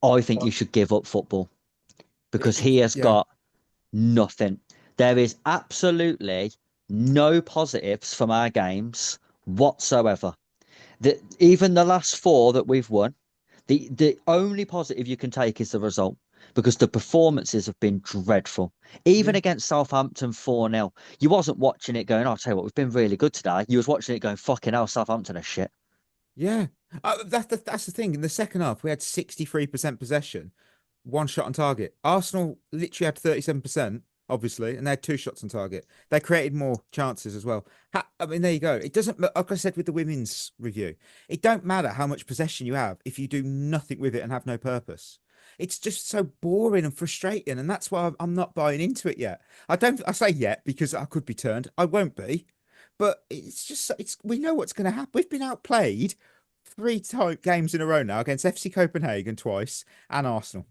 Speaker 8: I think you should give up football, because he has got nothing. There is absolutely no positives from our games whatsoever. Even the last 4 that we've won, the only positive you can take is the result, because the performances have been dreadful. Even against Southampton 4-0, you wasn't watching it going, I'll tell you what, we've been really good today. You was watching it going, fucking hell, Southampton are shit.
Speaker 5: Yeah. That's the thing. In the second half, we had 63% possession, 1 shot on target. Arsenal literally had 37%, obviously, and they had 2 shots on target. They created more chances as well. I mean, there you go. It doesn't, like I said with the women's review, it don't matter how much possession you have if you do nothing with it and have no purpose. It's just so boring and frustrating, and that's why I'm not buying into it yet. I say yet because I could be turned. I won't be, but we know what's going to happen. We've been outplayed 3 games in a row now against FC Copenhagen twice and Arsenal.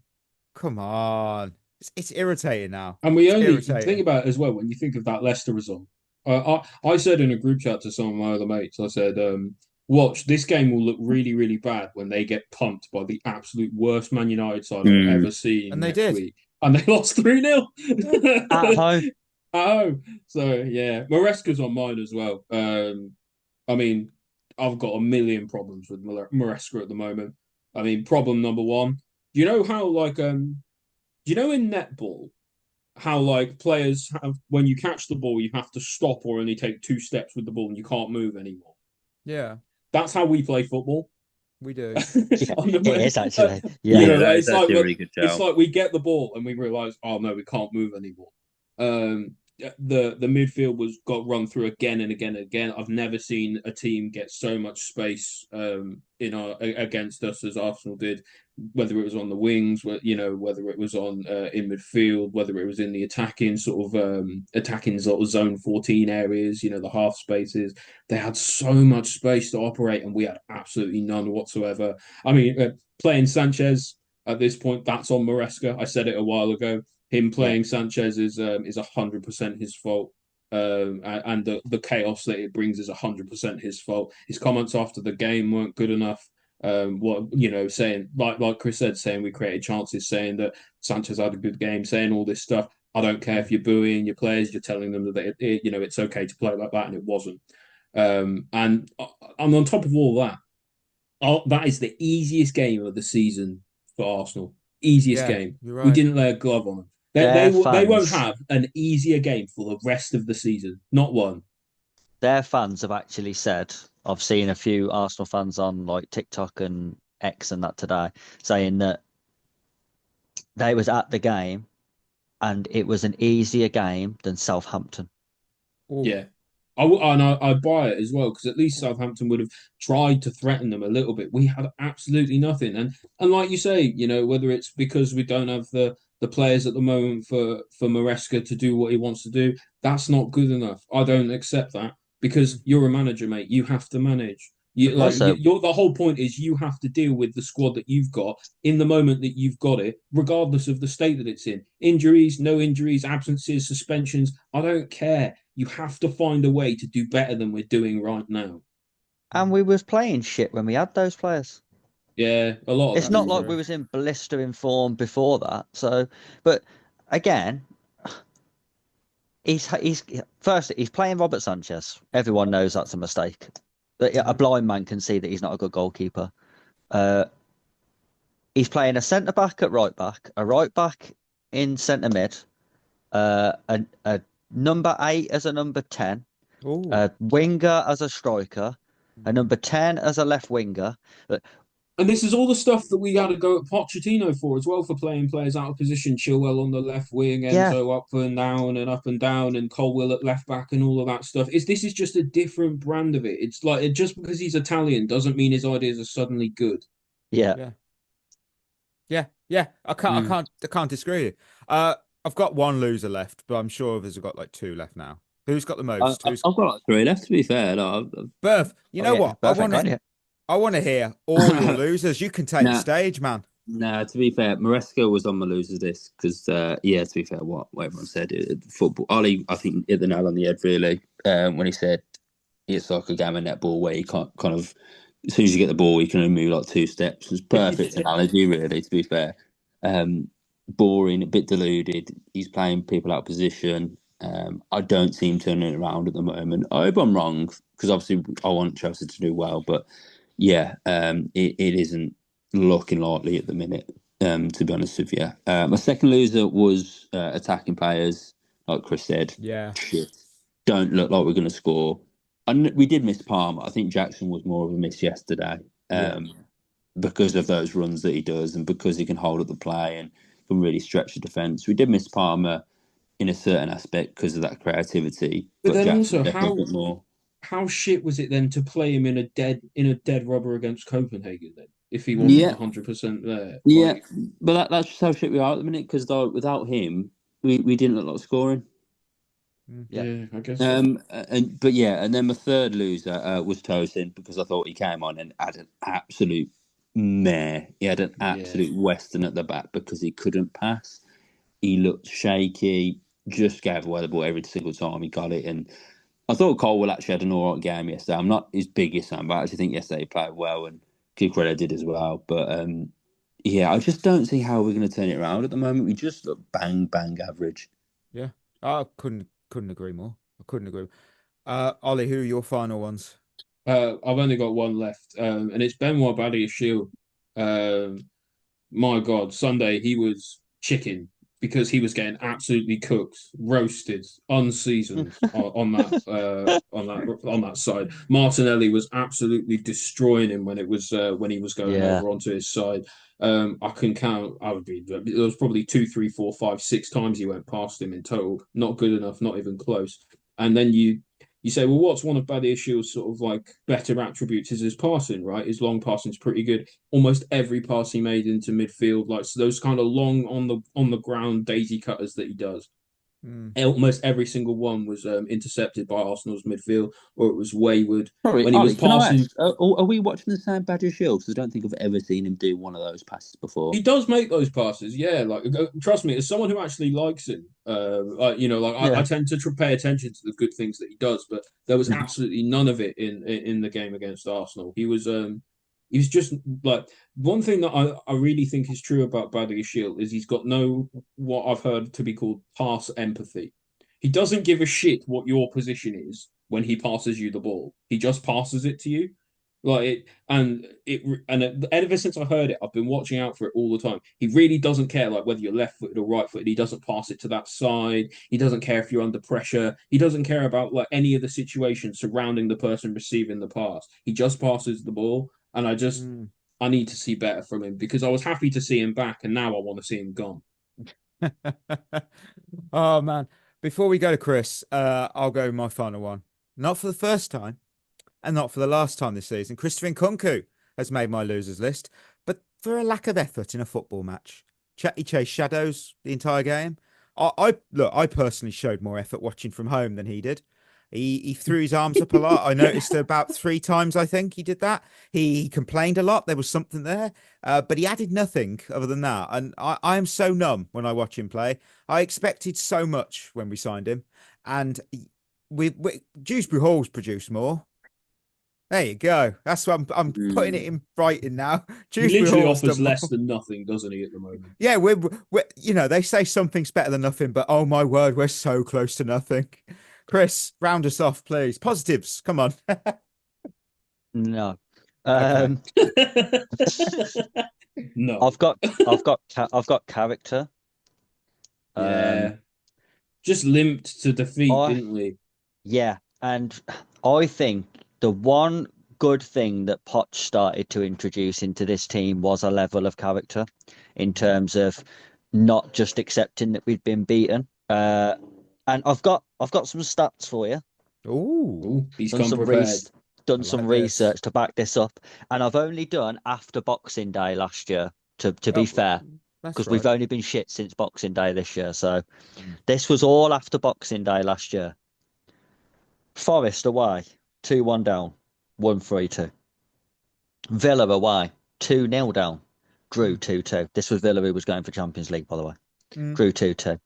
Speaker 5: Come on, it's irritating now.
Speaker 7: And think about it as well when you think of that Leicester result. I said in a group chat to some of my other mates, I said, watch, this game will look really, really bad when they get pumped by the absolute worst Man United side I've ever seen.
Speaker 5: And they did.
Speaker 7: Week. And they lost 3-0.
Speaker 8: At home.
Speaker 7: At home. So, yeah. Maresca's on mine as well. I mean, I've got a million problems with Maresca at the moment. I mean, problem number 1. Do you know how, do you know in netball, how, players have, when you catch the ball, you have to stop or only take 2 steps with the ball and you can't move anymore?
Speaker 5: Yeah.
Speaker 7: That's how we play football.
Speaker 5: We do.
Speaker 8: It is actually. Yeah,
Speaker 7: it's like it's like we get the ball and we realise, oh no, we can't move anymore. The midfield got run through again and again and again. I've never seen a team get so much space against us as Arsenal did. Whether it was on the wings, whether it was on in midfield, whether it was in the attacking sort of zone 14 areas, the half spaces, they had so much space to operate, and we had absolutely none whatsoever. I mean, playing Sanchez at this point, that's on Maresca. I said it a while ago. Him playing Sanchez is 100% his fault. And the chaos that it brings is 100% his fault. His comments after the game weren't good enough. Saying like Chris said, saying we created chances, saying that Sanchez had a good game, saying all this stuff. I don't care if you're booing your players, you're telling them that it's okay to play like that, and it wasn't. And on top of all that, that is the easiest game of the season for Arsenal. Easiest game.
Speaker 5: Right.
Speaker 7: We didn't lay a glove on them. They won't have an easier game for the rest of the season. Not one.
Speaker 8: Their fans have actually said, I've seen a few Arsenal fans on TikTok and X and that today saying that they was at the game and it was an easier game than Southampton.
Speaker 5: Ooh.
Speaker 7: Yeah. I buy it as well, because at least Southampton would have tried to threaten them a little bit. We had absolutely nothing. And like you say, whether it's because we don't have the players at the moment for Maresca to do what he wants to do, that's not good enough. I don't accept that, because you're a manager, mate. You have to manage. The whole point is you have to deal with the squad that you've got in the moment that you've got it, regardless of the state that it's in. Injuries, no injuries, absences, suspensions. I don't care. You have to find a way to do better than we're doing right now.
Speaker 8: And we was playing shit when we had those players.
Speaker 7: Yeah, a lot of
Speaker 8: it's not like we was in blistering form before that. So, but again, he's playing Robert Sanchez. Everyone knows that's a mistake. A blind man can see that he's not a good goalkeeper. He's playing a centre back at right back, a right back in centre mid, a number 8 as a number 10, a winger as a striker, a number 10 as a left winger.
Speaker 7: And this is all the stuff that we had to go at Pochettino for as well, for playing players out of position. Chilwell on the left wing,
Speaker 8: Yeah.
Speaker 7: Enzo up and down, and Colwill at left back, and all of that stuff. This is just a different brand of it. It's like, just because he's Italian doesn't mean his ideas are suddenly good.
Speaker 8: Yeah.
Speaker 5: I can't disagree. I've got one loser left, but I'm sure others have got like two left now. Who's got the most?
Speaker 6: I've got like three left, to be fair. No,
Speaker 5: Berth, you know what?
Speaker 8: Perfect,
Speaker 5: I want to hear all your losers. You can take the stage, man.
Speaker 6: No, to be fair, Maresca was on my losers list because, to be fair, what everyone said, football. Ollie, I think, hit the nail on the head, really, when he said it's like a game of netball where you can't kind of, as soon as you get the ball, you can only move like two steps. It's perfect analogy, really, to be fair. Boring, a bit deluded. He's playing people out of position. I don't see him turning it around at the moment. I hope I'm wrong, because obviously I want Chelsea to do well, but it isn't looking likely at the minute, to be honest with you. My second loser was attacking players, like Chris said.
Speaker 5: Yeah.
Speaker 6: Shit. Don't look like we're going to score. And we did miss Palmer. I think Jackson was more of a miss yesterday, because of those runs that he does, and because he can hold up the play and can really stretch the defence. We did miss Palmer in a certain aspect because of that creativity.
Speaker 7: But then
Speaker 6: Jackson
Speaker 7: also, how shit was it then to play him in a dead rubber against Copenhagen then, if he wasn't 100% there?
Speaker 6: Yeah, but that's just how shit we are at the minute, because without him, we didn't look like scoring.
Speaker 7: Yeah, I guess.
Speaker 6: And then my third loser was Tosin, because I thought he came on and had an absolute mare. He had an absolute Western at the back because he couldn't pass. He looked shaky, just gave away the ball every single time he got it. And I thought Colwill actually had an all right game yesterday. I'm not his biggest fan, but I actually think yesterday he played well, and Cucurella did as well. But I just don't see how we're going to turn it around at the moment. We just look bang average.
Speaker 5: Yeah, I couldn't agree more. Ollie, who are your final ones?
Speaker 7: I've only got one left, and it's Benoit Badiashile. My God, Sunday he was chicken, because he was getting absolutely cooked, roasted, unseasoned on that side. Martinelli was absolutely destroying him when he was going over onto his side. I can count. There was probably 2, 3, 4, 5, 6 times he went past him in total. Not good enough, not even close. And then you say, well, what's one of Badiashile's sort of like better attributes is his passing, right? His long passing's pretty good. Almost every pass he made into midfield, like those kind of long on the ground daisy cutters that he does. Almost every single one was intercepted by Arsenal's midfield, or it was wayward.
Speaker 6: Sorry,
Speaker 7: when he was passing.
Speaker 6: Are we watching the same Badiashile? Because I don't think I've ever seen him do one of those passes before.
Speaker 7: He does make those passes, yeah. Like, trust me, as someone who actually likes him, I tend to pay attention to the good things that he does. But there was absolutely none of it in the game against Arsenal. He was just like, one thing that I really think is true about Badiashile is he's got what I've heard to be called pass empathy. He doesn't give a shit what your position is when he passes you the ball. He just passes it to you. And ever since I heard it, I've been watching out for it all the time. He really doesn't care, like, whether you're left-footed or right-footed. He doesn't pass it to that side. He doesn't care if you're under pressure. He doesn't care about like any of the situations surrounding the person receiving the pass. He just passes the ball. And I need to see better from him, because I was happy to see him back, and now I want to see him gone.
Speaker 5: Oh, man. Before we go to Chris, I'll go my final one. Not for the first time, and not for the last time this season. Christopher Nkunku has made my losers list, but for a lack of effort in a football match. He chased shadows the entire game. I personally showed more effort watching from home than he did. He threw his arms up a lot. I noticed about 3 times, I think he did that. He complained a lot. There was something there, but he added nothing other than that. And I am so numb when I watch him play. I expected so much when we signed him. And Dewsbury Hall's produced more. There you go. That's what I'm putting it in writing now.
Speaker 7: He literally offers less than nothing, doesn't he, at the moment?
Speaker 5: Yeah, we're they say something's better than nothing, but oh my word, we're so close to nothing. Chris, round us off, please. Positives, come on.
Speaker 8: No.
Speaker 7: No.
Speaker 8: I've got character.
Speaker 7: Just limped to defeat, didn't we?
Speaker 8: Yeah, and I think the one good thing that Poch started to introduce into this team was a level of character in terms of not just accepting that we'd been beaten. And I've got some stats for you.
Speaker 5: Ooh,
Speaker 7: he's come prepared.
Speaker 8: Done some research to back this up, and I've only done after Boxing Day last year. To be fair, because we've only been shit since Boxing Day this year. So this was all after Boxing Day last year. Forest away, 2-1 down, 1-3-2. Villa away, 2-0 down, drew 2-2. This was Villa who was going for Champions League, by the way. Drew 2-2.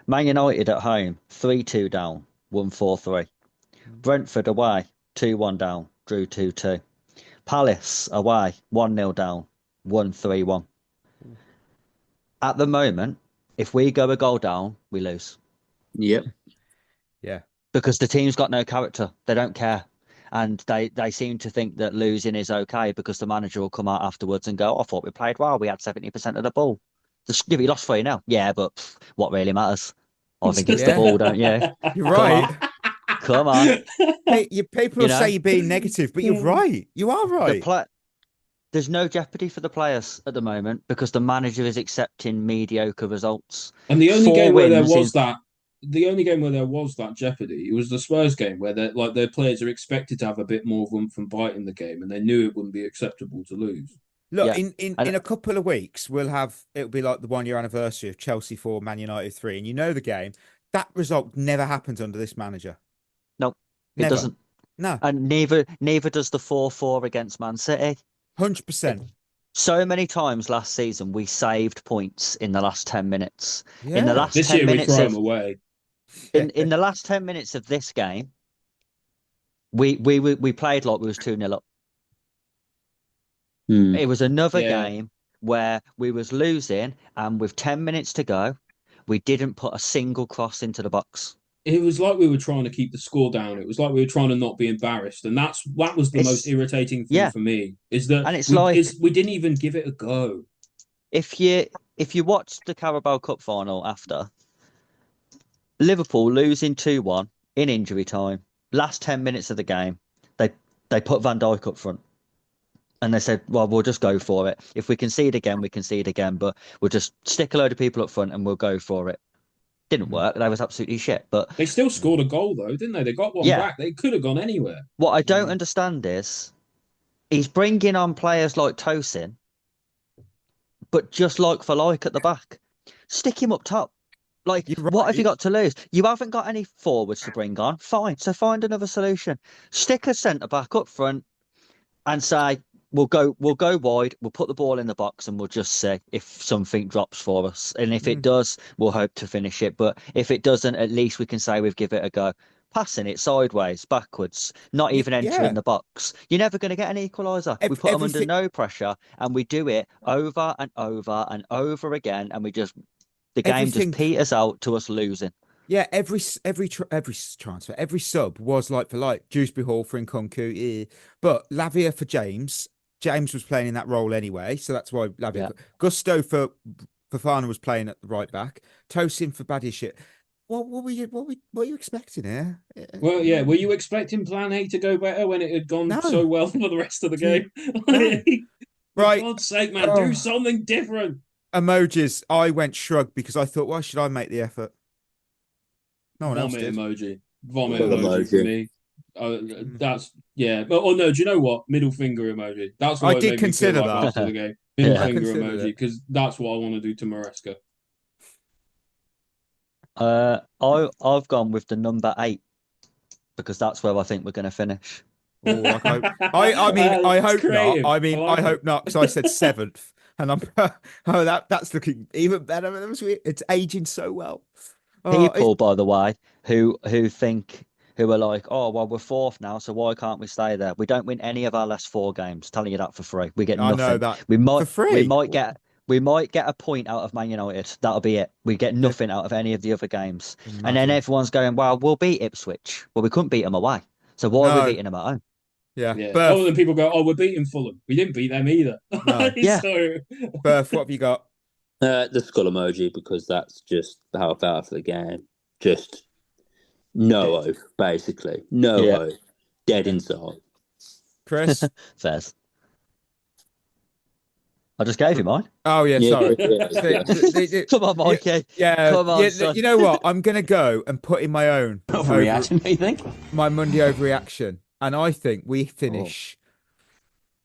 Speaker 8: Man United at home, 3-2 down, 1-4-3. Brentford away, 2-1 down, drew 2-2. Palace away, 1-0 down, 1-3-1. At the moment, if we go a goal down, we lose.
Speaker 6: Yep.
Speaker 5: Yeah.
Speaker 8: Because the team's got no character. They don't care. And they seem to think that losing is okay because the manager will come out afterwards and go, I thought we played well. We had 70% of the ball. Just give you lost 3-0. Yeah, but what really matters? I think it's the ball, don't you?
Speaker 5: You're right.
Speaker 8: Come on.
Speaker 5: Hey, people say you're being negative, but you're right. You are right.
Speaker 8: There's no jeopardy for the players at the moment because the manager is accepting mediocre results.
Speaker 7: And the only game where there was that jeopardy, it was the Spurs game where their players are expected to have a bit more oomph and bite in the game, and they knew it wouldn't be acceptable to lose.
Speaker 5: Look, in a couple of weeks, it'll be like the 1-year anniversary of Chelsea 4, Man United 3, and you know the game. That result never happens under this manager.
Speaker 8: No, it doesn't.
Speaker 5: No,
Speaker 8: and neither does the 4-4 against Man City.
Speaker 5: 100%.
Speaker 8: So many times last season we saved points in the last 10 minutes.
Speaker 5: Yeah.
Speaker 8: In the last
Speaker 7: this
Speaker 8: 10
Speaker 7: year
Speaker 8: minutes
Speaker 7: we throw them away.
Speaker 8: In the last 10 minutes of this game, we played like we was 2-0 up. It was another game where we was losing, and with 10 minutes to go, we didn't put a single cross into the box.
Speaker 7: It was like we were trying to keep the score down. It was like we were trying to not be embarrassed, and that was the most irritating thing for me. Is that we didn't even give it a go.
Speaker 8: If you watched the Carabao Cup final after Liverpool losing 2-1 in injury time, last 10 minutes of the game, they put Van Dijk up front. And they said, well, we'll just go for it. If we concede again, we concede again, but we'll just stick a load of people up front and we'll go for it. Didn't work. That was absolutely shit. But
Speaker 7: they still scored a goal, though, didn't they? They got one back. They could have gone anywhere.
Speaker 8: What I don't understand is he's bringing on players like Tosin, but just like for like at the back. Stick him up top. Like, what have you got to lose? You haven't got any forwards to bring on. Fine. So find another solution. Stick a centre-back up front and say, We'll go wide, we'll put the ball in the box, and we'll just see if something drops for us. And if it does, we'll hope to finish it. But if it doesn't, at least we can say we've given it a go. Passing it sideways, backwards, not even entering the box. You're never going to get an equaliser. We put them under no pressure, and we do it over and over and over again, and the game just peters out to us losing.
Speaker 5: Yeah, every transfer, every sub was like for like. Dewsbury Hall for Nkunku, but Lavia for James. James was playing in that role anyway, so that's why Lavia. Yeah. Gusto for Fofana was playing at the right back. Tosin for Badiashile. What were you expecting here?
Speaker 7: Well, yeah, were you expecting Plan A to go better when it had gone so well for the rest of the game?
Speaker 5: Right,
Speaker 7: for God's sake, man, do something different.
Speaker 5: Emojis. I went shrug because I thought, why should I make the effort? No one else did.
Speaker 7: Vomit emoji for me. That's Oh no, do you know what? Middle finger emoji. That's what
Speaker 5: I did consider that
Speaker 7: after the game. Middle finger emoji, because that's what I want to do to Maresca.
Speaker 8: I've gone with the number 8 because that's where I think we're going to finish.
Speaker 5: Oh, I hope not. I hope not because I said 7th, and that's looking even better. It's aging so well.
Speaker 8: People, by the way, who are like, oh, well, we're 4th now, so why can't we stay there? We don't win any of our last 4 games. Telling you that for free. We get nothing. I know that. For free. We might get a point out of Man United. That'll be it. We get nothing out of any of the other games. Imagine. And then everyone's going, well, we'll beat Ipswich. Well, we couldn't beat them away. So why are we beating them at home?
Speaker 5: Yeah.
Speaker 7: Other than people go, oh, we're beating Fulham. We didn't beat them either.
Speaker 5: No.
Speaker 7: So...
Speaker 5: Berth, what have you got?
Speaker 6: The skull emoji, because that's just how I felt after the game. Just no hope, basically. No hope. Dead inside.
Speaker 5: Chris.
Speaker 8: Fairs. I just gave you mine.
Speaker 5: Oh yeah, sorry.
Speaker 8: Come on, Mikey. Come on, son.
Speaker 5: You know what? I'm gonna go and put in my own
Speaker 1: Overreaction, you think?
Speaker 5: my Monday overreaction, and I think we finish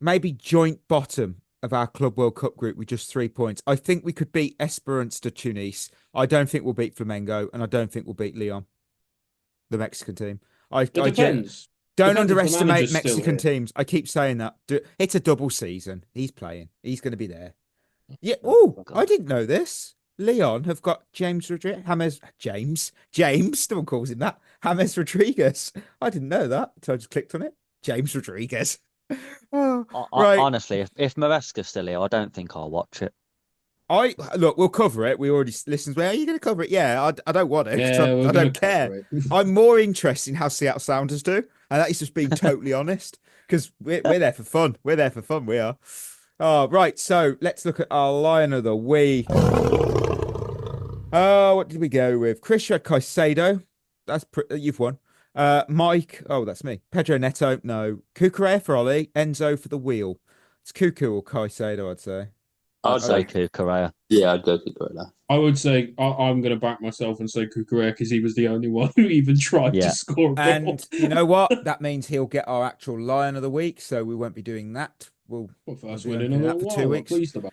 Speaker 5: maybe joint bottom of our Club World Cup group with just 3 points. I think we could beat Esperance de Tunis. I don't think we'll beat Flamengo, and I don't think we'll beat Leon, the Mexican team.
Speaker 7: It depends.
Speaker 5: Don't
Speaker 7: Depends if the
Speaker 5: underestimate
Speaker 7: manager's still
Speaker 5: Mexican
Speaker 7: here.
Speaker 5: teams. I keep saying that. It's a double season. He's playing. He's going to be there. Yeah. Oh, I didn't know this. Leon have got James Rodriguez. James. Someone calls him that. James Rodriguez. I didn't know that. So I just clicked on it. James Rodriguez. Oh, right.
Speaker 8: Honestly, if Maresca's still here, I don't think I'll watch it.
Speaker 5: Look, we'll cover it. We already listened. Well, are you going to cover it? Yeah, I don't want to.
Speaker 7: Yeah,
Speaker 5: I don't care. I'm more interested in how Seattle Sounders do, and that is just being totally honest, because we're there for fun. We're there for fun. We are. Oh, right. So let's look at our Lion of the Week. What did we go with? Christian Caicedo. You've won. Mike. Oh, that's me. Pedro Neto. No. Cucurella for Ollie. Enzo for the wheel. It's Cuckoo or Caicedo, I'd say.
Speaker 8: I'd say Cucurella.
Speaker 6: Yeah, I'd go Cucurella.
Speaker 7: I would say I'm going to back myself and say Cucurella because he was the only one who even tried to score a goal.
Speaker 5: And you know what? That means he'll get our actual Lion of the Week, so we won't be doing that. We'll
Speaker 7: first
Speaker 5: be
Speaker 7: win in
Speaker 5: doing
Speaker 7: a
Speaker 5: that
Speaker 7: little
Speaker 5: for 2
Speaker 7: while.
Speaker 5: weeks.
Speaker 7: I'm pleased about.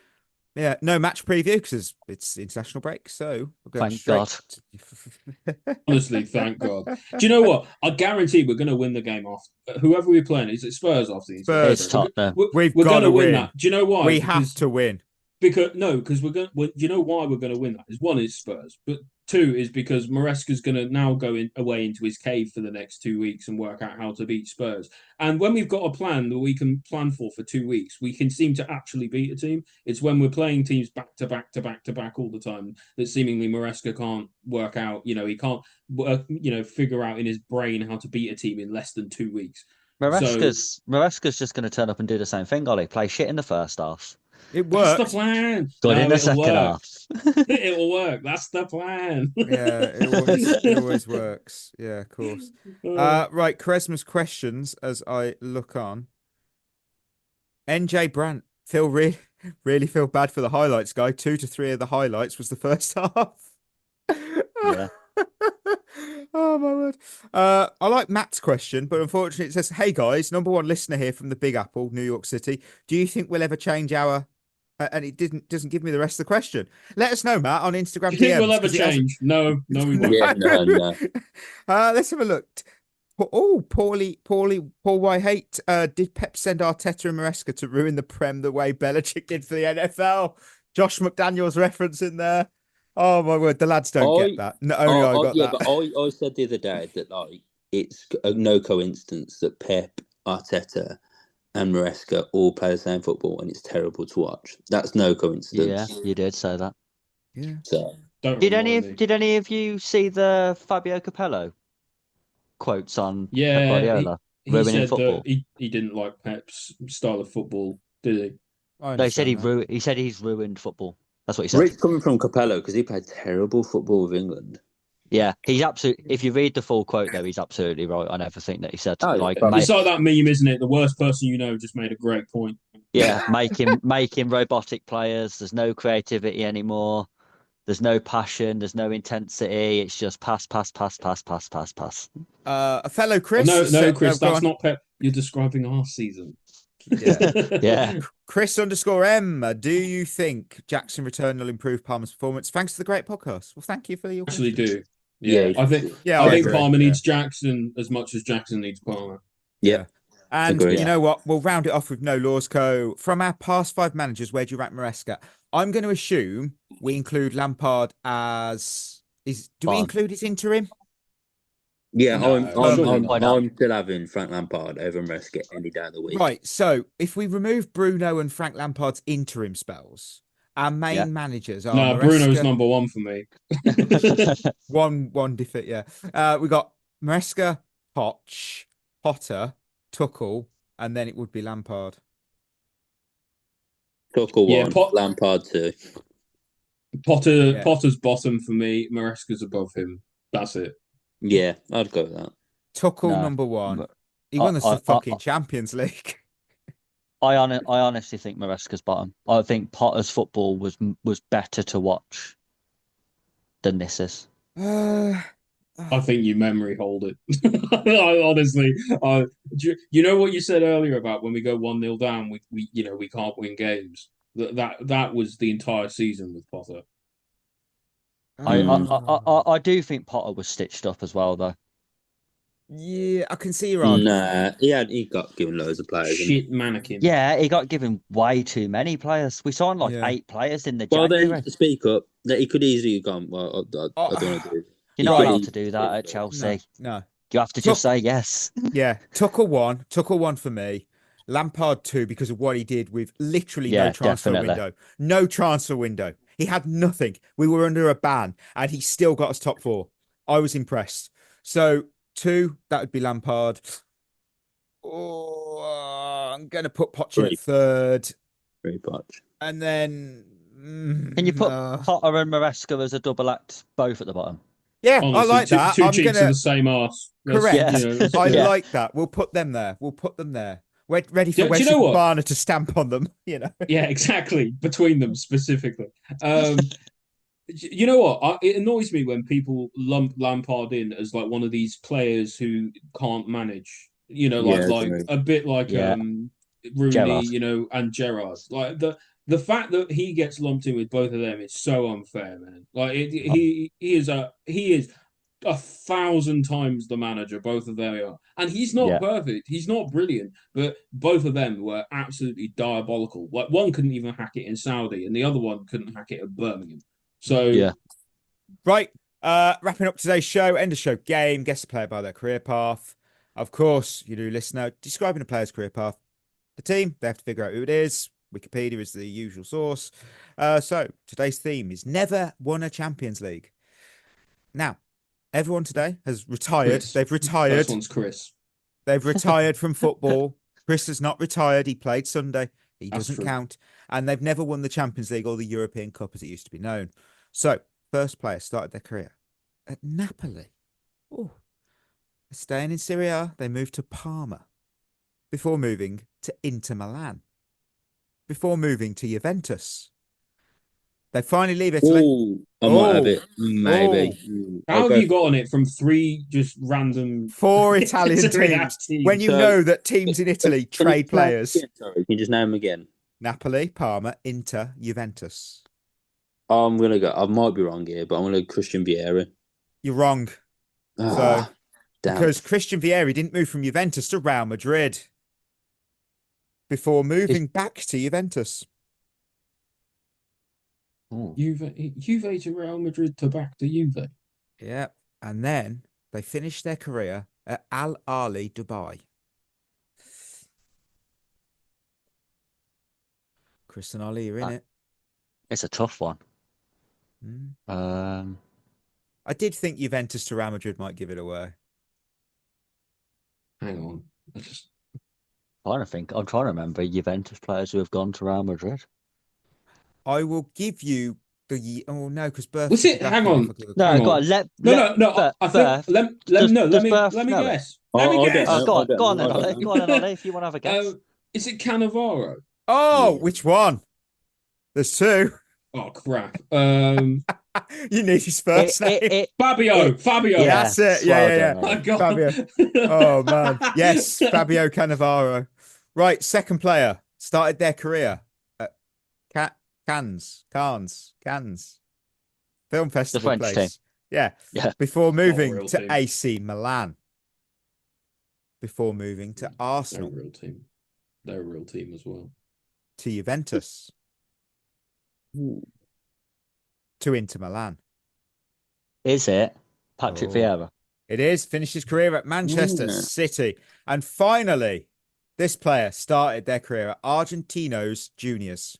Speaker 5: Yeah, no match preview because it's international break. So we're going
Speaker 8: Thank
Speaker 5: God.
Speaker 7: Honestly, thank God. Do you know what? I guarantee we're going to win the game off. Whoever we're playing, is it Spurs off these?
Speaker 8: It's Tottenham.
Speaker 7: We're going to win that. Do you know why?
Speaker 5: We have to win.
Speaker 7: Because we're going. Do you know why we're going to win that? Is one is Spurs, but two is because Maresca's going to now go away into his cave for the next 2 weeks and work out how to beat Spurs. And when we've got a plan that we can plan for 2 weeks, we can seem to actually beat a team. It's when we're playing teams back to back to back to back all the time that seemingly Maresca can't work out. He can't figure out in his brain how to beat a team in less than 2 weeks.
Speaker 8: Maresca's just going to turn up and do the same thing, Ollie. Play shit in the first half.
Speaker 5: It works.
Speaker 7: That's the plan.
Speaker 8: Good in the second half.
Speaker 7: It'll work. That's the plan.
Speaker 5: Yeah, it always works. Yeah, of course. Right, Quaresma's questions as I look on. NJ Brandt, really feel bad for the highlights guy. 2 to 3 of the highlights was the first half.
Speaker 8: Yeah.
Speaker 5: Oh my word. I like Matt's question, but unfortunately it says, "Hey guys, number one listener here from the Big Apple, New York City. Do you think we'll ever change our?" And it doesn't give me the rest of the question. Let us know, Matt, on Instagram.
Speaker 7: Do you think we'll ever change? No, we won't.
Speaker 6: Yeah, no.
Speaker 5: Let's have a look. Oh, Paul White. Did Pep send Arteta and Maresca to ruin the Prem the way Belichick did for the NFL? Josh McDaniel's reference in there. Oh my word, the lads don't get that. No, only I got that.
Speaker 6: But I said the other day that it's no coincidence that Pep, Arteta, and Maresca all play the same football, and it's terrible to watch. That's no coincidence.
Speaker 8: Yeah, you did say that.
Speaker 5: Yeah.
Speaker 6: So
Speaker 8: did any of you see the Fabio Capello quotes on Pep Guardiola ruining football?
Speaker 7: That he didn't like Pep's style of football, did he?
Speaker 8: No, he said he's ruined football. That's what he said.
Speaker 6: Rick's coming from Capello because he played terrible football with England.
Speaker 8: Yeah, he's absolutely. If you read the full quote there, he's absolutely right on everything that he said.
Speaker 6: Oh,
Speaker 7: it's like that meme, isn't it? The worst person you know just made a great point.
Speaker 8: Yeah, making robotic players. There's no creativity anymore. There's no passion. There's no intensity. It's just pass.
Speaker 5: A fellow Chris.
Speaker 7: No, Chris, that's not Pep. You're describing our season.
Speaker 8: Yeah.
Speaker 5: Chris _M. Do you think Jackson return will improve Palmer's performance? Thanks to the great podcast. Well, thank you for your
Speaker 7: actually
Speaker 5: questions.
Speaker 7: do. Yeah, I think Palmer needs Jackson as much as Jackson needs Palmer.
Speaker 6: Yeah.
Speaker 5: And you know what? We'll round it off with No Laws Co. From our past 5 managers, where do you rank Maresca? I'm going to assume we include Lampard as do we include his interim?
Speaker 6: Yeah,
Speaker 8: No,
Speaker 6: I'm still having Frank Lampard over Maresca any day of the week.
Speaker 5: Right, so if we remove Bruno and Frank Lampard's interim spells, our main managers are Maresca.
Speaker 7: Bruno's number 1 for me.
Speaker 5: one defeat, yeah. We got Maresca, Potter, Tuchel, and then it would be Lampard.
Speaker 6: Tuchel 1, Lampard 2.
Speaker 7: Potter's bottom for me. Maresca's above him. That's it.
Speaker 6: Yeah, I'd go with that.
Speaker 5: Tuchel number 1. He won us the fucking Champions League.
Speaker 8: I honestly think Maresca's bottom. I think Potter's football was better to watch than this is.
Speaker 7: I think you memory hold it. I honestly, you know what you said earlier about when we go 1-0 down, we can't win games. That was the entire season with Potter.
Speaker 8: I do think Potter was stitched up as well, though.
Speaker 5: Yeah, I can see your argument.
Speaker 6: Nah, he got given loads of players.
Speaker 7: Shit mannequin.
Speaker 8: Yeah, he got given way too many players. We signed like 8 players in the January.
Speaker 6: Then speak up. That he could easily have gone. Well, I don't want to do.
Speaker 8: You're not allowed to do that at Chelsea.
Speaker 5: No.
Speaker 8: You have to just say yes.
Speaker 5: Yeah, Tuchel 1 for me. Lampard 2 because of what he did with literally no transfer window. No transfer window. He had nothing. We were under a ban and he still got us top 4. I was impressed. So 2, that would be Lampard. I'm going to put Poch in at 3rd.
Speaker 6: Very Poch.
Speaker 5: And then...
Speaker 8: Can you put Potter and Maresca as a double act both at the bottom?
Speaker 5: Yeah,
Speaker 7: honestly,
Speaker 5: I like that.
Speaker 7: Two cheeks of the same arse.
Speaker 5: Correct. I like that. We'll put them there. We're ready for Wesley Fofana to stamp on them, Yeah,
Speaker 7: exactly. Between them specifically. You know what? It annoys me when people lump Lampard in as like one of these players who can't manage. Like a bit like Rooney,
Speaker 8: Gerrard.
Speaker 7: And Gerrard. Like the fact that he gets lumped in with both of them is so unfair, man. Like he is 1,000 times the manager. Both of them are, and he's not perfect. He's not brilliant, but both of them were absolutely diabolical. Like one couldn't even hack it in Saudi, and the other one couldn't hack it at Birmingham. So
Speaker 5: right. Wrapping up today's show. End of show game. Guess the player by their career path. Of course, you do listener describing a player's career path. The team, they have to figure out who it is. Wikipedia is the usual source. So today's theme is never won a Champions League. Now, everyone today has retired.
Speaker 7: Chris.
Speaker 5: They've retired.
Speaker 7: First one's Chris.
Speaker 5: They've retired from football. Chris has not retired. He played Sunday. He doesn't count. And they've never won the Champions League or the European Cup as it used to be known. So, first player started their career at Napoli. Staying in Serie A, they moved to Parma before moving to Inter Milan. Before moving to Juventus. They finally leave Italy.
Speaker 6: I might have it. Maybe.
Speaker 7: How have you got on it from 3 just random
Speaker 5: 4 Italian teams when you know that teams in Italy trade players?
Speaker 6: Sorry, can you just name them again?
Speaker 5: Napoli, Parma, Inter, Juventus.
Speaker 6: I'm gonna go. I might be wrong here, but I'm gonna go Christian Vieira.
Speaker 5: You're wrong. Because Christian Vieira didn't move from Juventus to Real Madrid before moving back to Juventus.
Speaker 7: Juve to Real Madrid to back to Juve.
Speaker 5: Yeah, and then they finished their career at Al Ahly Dubai. Chris and Ollie are in it.
Speaker 8: It's a tough one.
Speaker 5: I did think Juventus to Real Madrid might give it away.
Speaker 7: Hang on.
Speaker 8: I'm trying to remember Juventus players who have gone to Real Madrid.
Speaker 5: I will give you the... Oh, no, because Berth...
Speaker 7: Was it? Hang on.
Speaker 8: No, go on. Let me guess.
Speaker 7: Let me guess.
Speaker 8: Go on then, Ollie, if you want to have a guess.
Speaker 7: Is it Cannavaro?
Speaker 5: Oh, which one? There's 2.
Speaker 7: Oh, crap.
Speaker 5: You need his first name.
Speaker 7: Fabio.
Speaker 5: Yeah, that's it. Yeah.
Speaker 7: My God.
Speaker 5: Fabio. Oh, man. Yes, Fabio Cannavaro. Right, second player. Started their career at Cannes. Film festival
Speaker 8: French
Speaker 5: place.
Speaker 8: team.
Speaker 5: Yeah. Before moving to AC Milan. Before moving to Arsenal.
Speaker 7: They're a real team as well.
Speaker 5: To Juventus. To Inter Milan.
Speaker 8: Is it Patrick Vieira?
Speaker 5: It is. Finished his career at Manchester City. And finally, this player started their career at Argentinos Juniors.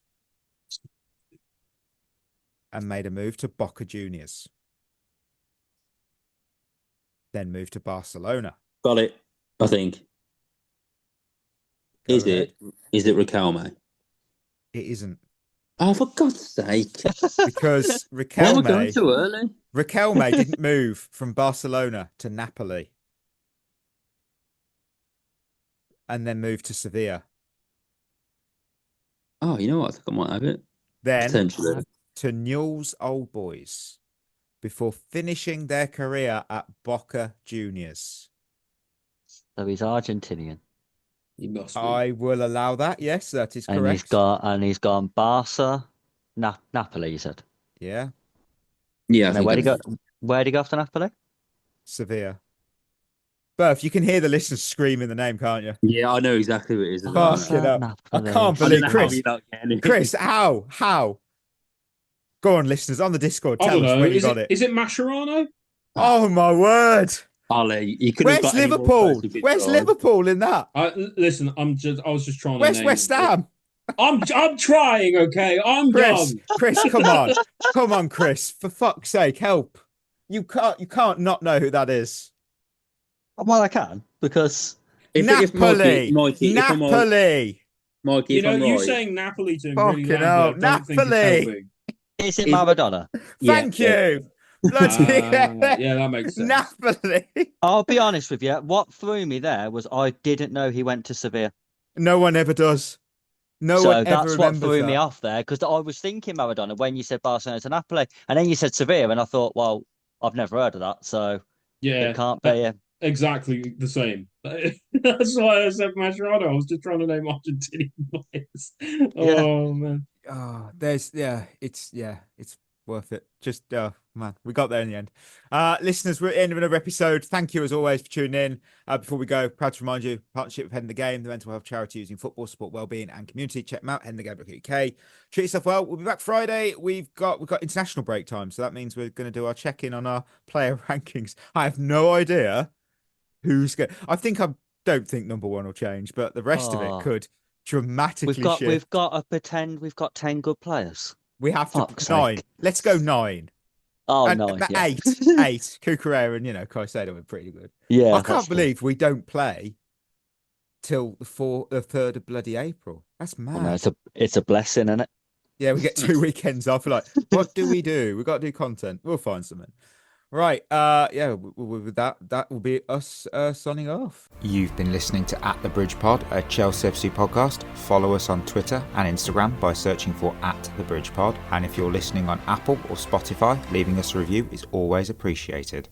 Speaker 5: And made a move to Boca Juniors. Then moved to Barcelona.
Speaker 6: Got it, I think. Is it Riquelme?
Speaker 5: It isn't.
Speaker 6: Oh, for God's sake.
Speaker 5: Because
Speaker 6: Riquelme... going too early?
Speaker 5: Riquelme didn't move from Barcelona to Napoli. And then moved to Sevilla.
Speaker 6: Oh, you know what? I think I might have it.
Speaker 5: Then
Speaker 6: Potentially.
Speaker 5: to Newell's Old Boys before finishing their career at Boca Juniors.
Speaker 8: So he's Argentinian.
Speaker 7: He must be.
Speaker 5: I will allow that. Yes, that is
Speaker 8: And
Speaker 5: correct.
Speaker 8: he's gone Barca, Napoli, you said.
Speaker 5: Yeah.
Speaker 6: Yeah, I
Speaker 8: And then
Speaker 6: think
Speaker 8: where'd he go after Napoli?
Speaker 5: Sevilla. Berth, you can hear the listeners screaming the name, can't you?
Speaker 6: Yeah, I know exactly what it is.
Speaker 5: Fucking hell. I
Speaker 8: Napoli.
Speaker 5: can't
Speaker 6: I don't
Speaker 5: believe
Speaker 6: know how
Speaker 5: Chris.
Speaker 6: you're not getting it.
Speaker 5: Chris, how? Go on, listeners, on the Discord.
Speaker 7: I
Speaker 5: Tell
Speaker 7: don't
Speaker 5: us
Speaker 7: know.
Speaker 5: when you
Speaker 7: Is
Speaker 5: got
Speaker 7: it
Speaker 5: it.
Speaker 7: is it Mascherano?
Speaker 5: Oh my word!
Speaker 6: Ollie, you couldn't have
Speaker 5: Where's
Speaker 6: got any more
Speaker 5: Liverpool?
Speaker 6: specific
Speaker 5: Where's
Speaker 6: goal.
Speaker 5: Liverpool in that?
Speaker 7: Listen, I was just trying to.
Speaker 5: Where's
Speaker 7: name
Speaker 5: West
Speaker 7: it.
Speaker 5: Ham?
Speaker 7: I'm trying. Okay, I'm
Speaker 5: Chris,
Speaker 7: dumb.
Speaker 5: Chris, come on, Chris! For fuck's sake, help! You can't not know who that is.
Speaker 8: Well, I can because
Speaker 5: Napoli.
Speaker 6: Mikey,
Speaker 5: Napoli.
Speaker 6: Mikey,
Speaker 7: You
Speaker 6: if
Speaker 7: know,
Speaker 6: I'm
Speaker 7: you
Speaker 6: right,
Speaker 7: saying Napoli to him
Speaker 5: Fucking
Speaker 7: really
Speaker 5: hell,
Speaker 7: loudly. I don't think it's
Speaker 5: Napoli.
Speaker 7: helping.
Speaker 8: is it Maradona?
Speaker 5: Thank you. Bloody
Speaker 7: Yeah, that makes sense.
Speaker 5: Napoli.
Speaker 8: I'll be honest with you. What threw me there was I didn't know he went to Sevilla.
Speaker 5: No one ever does. No
Speaker 8: So
Speaker 5: one ever
Speaker 8: that's what
Speaker 5: remembers
Speaker 8: threw me
Speaker 5: that.
Speaker 8: off there because I was thinking Maradona when you said Barcelona to Napoli, and then you said Sevilla, and I thought, well, I've never heard of that, so
Speaker 7: Yeah,
Speaker 8: it can't be him.
Speaker 7: exactly the same. That's why I said Mascherano. I was just trying to name Argentinian players. Oh man.
Speaker 5: Oh, it's worth it. Just man, we got there in the end. Listeners, we're at the end of another episode. Thank you as always for tuning in. Before we go, proud to remind you, partnership with Head in the Game, the mental health charity using football support wellbeing and community. Check them out, headinthegame.uk. Treat yourself well. We'll be back Friday. We've got international break time, so that means we're going to do our check-in on our player rankings. I have no idea who's going. Don't think number one will change, but the rest of it could dramatically shift.
Speaker 8: We've got to pretend we've got 10 good players.
Speaker 5: We have to
Speaker 8: Fuck's
Speaker 5: 9.
Speaker 8: sake.
Speaker 5: Let's go 9.
Speaker 8: Oh,
Speaker 5: And
Speaker 8: 9. Yeah.
Speaker 5: 8. Cucurella and Caicedo were pretty good.
Speaker 8: Yeah,
Speaker 5: I can't believe we don't play till the 3rd of bloody April. That's mad.
Speaker 8: No, it's a blessing, isn't it?
Speaker 5: Yeah, we get 2 weekends off. We're like, what do we do? We've got to do content. We'll find something. Right. With that will be us signing off. You've been listening to At the Bridge Pod, a Chelsea FC podcast. Follow us on Twitter and Instagram by searching for At the Bridge Pod. And if you're listening on Apple or Spotify, leaving us a review is always appreciated.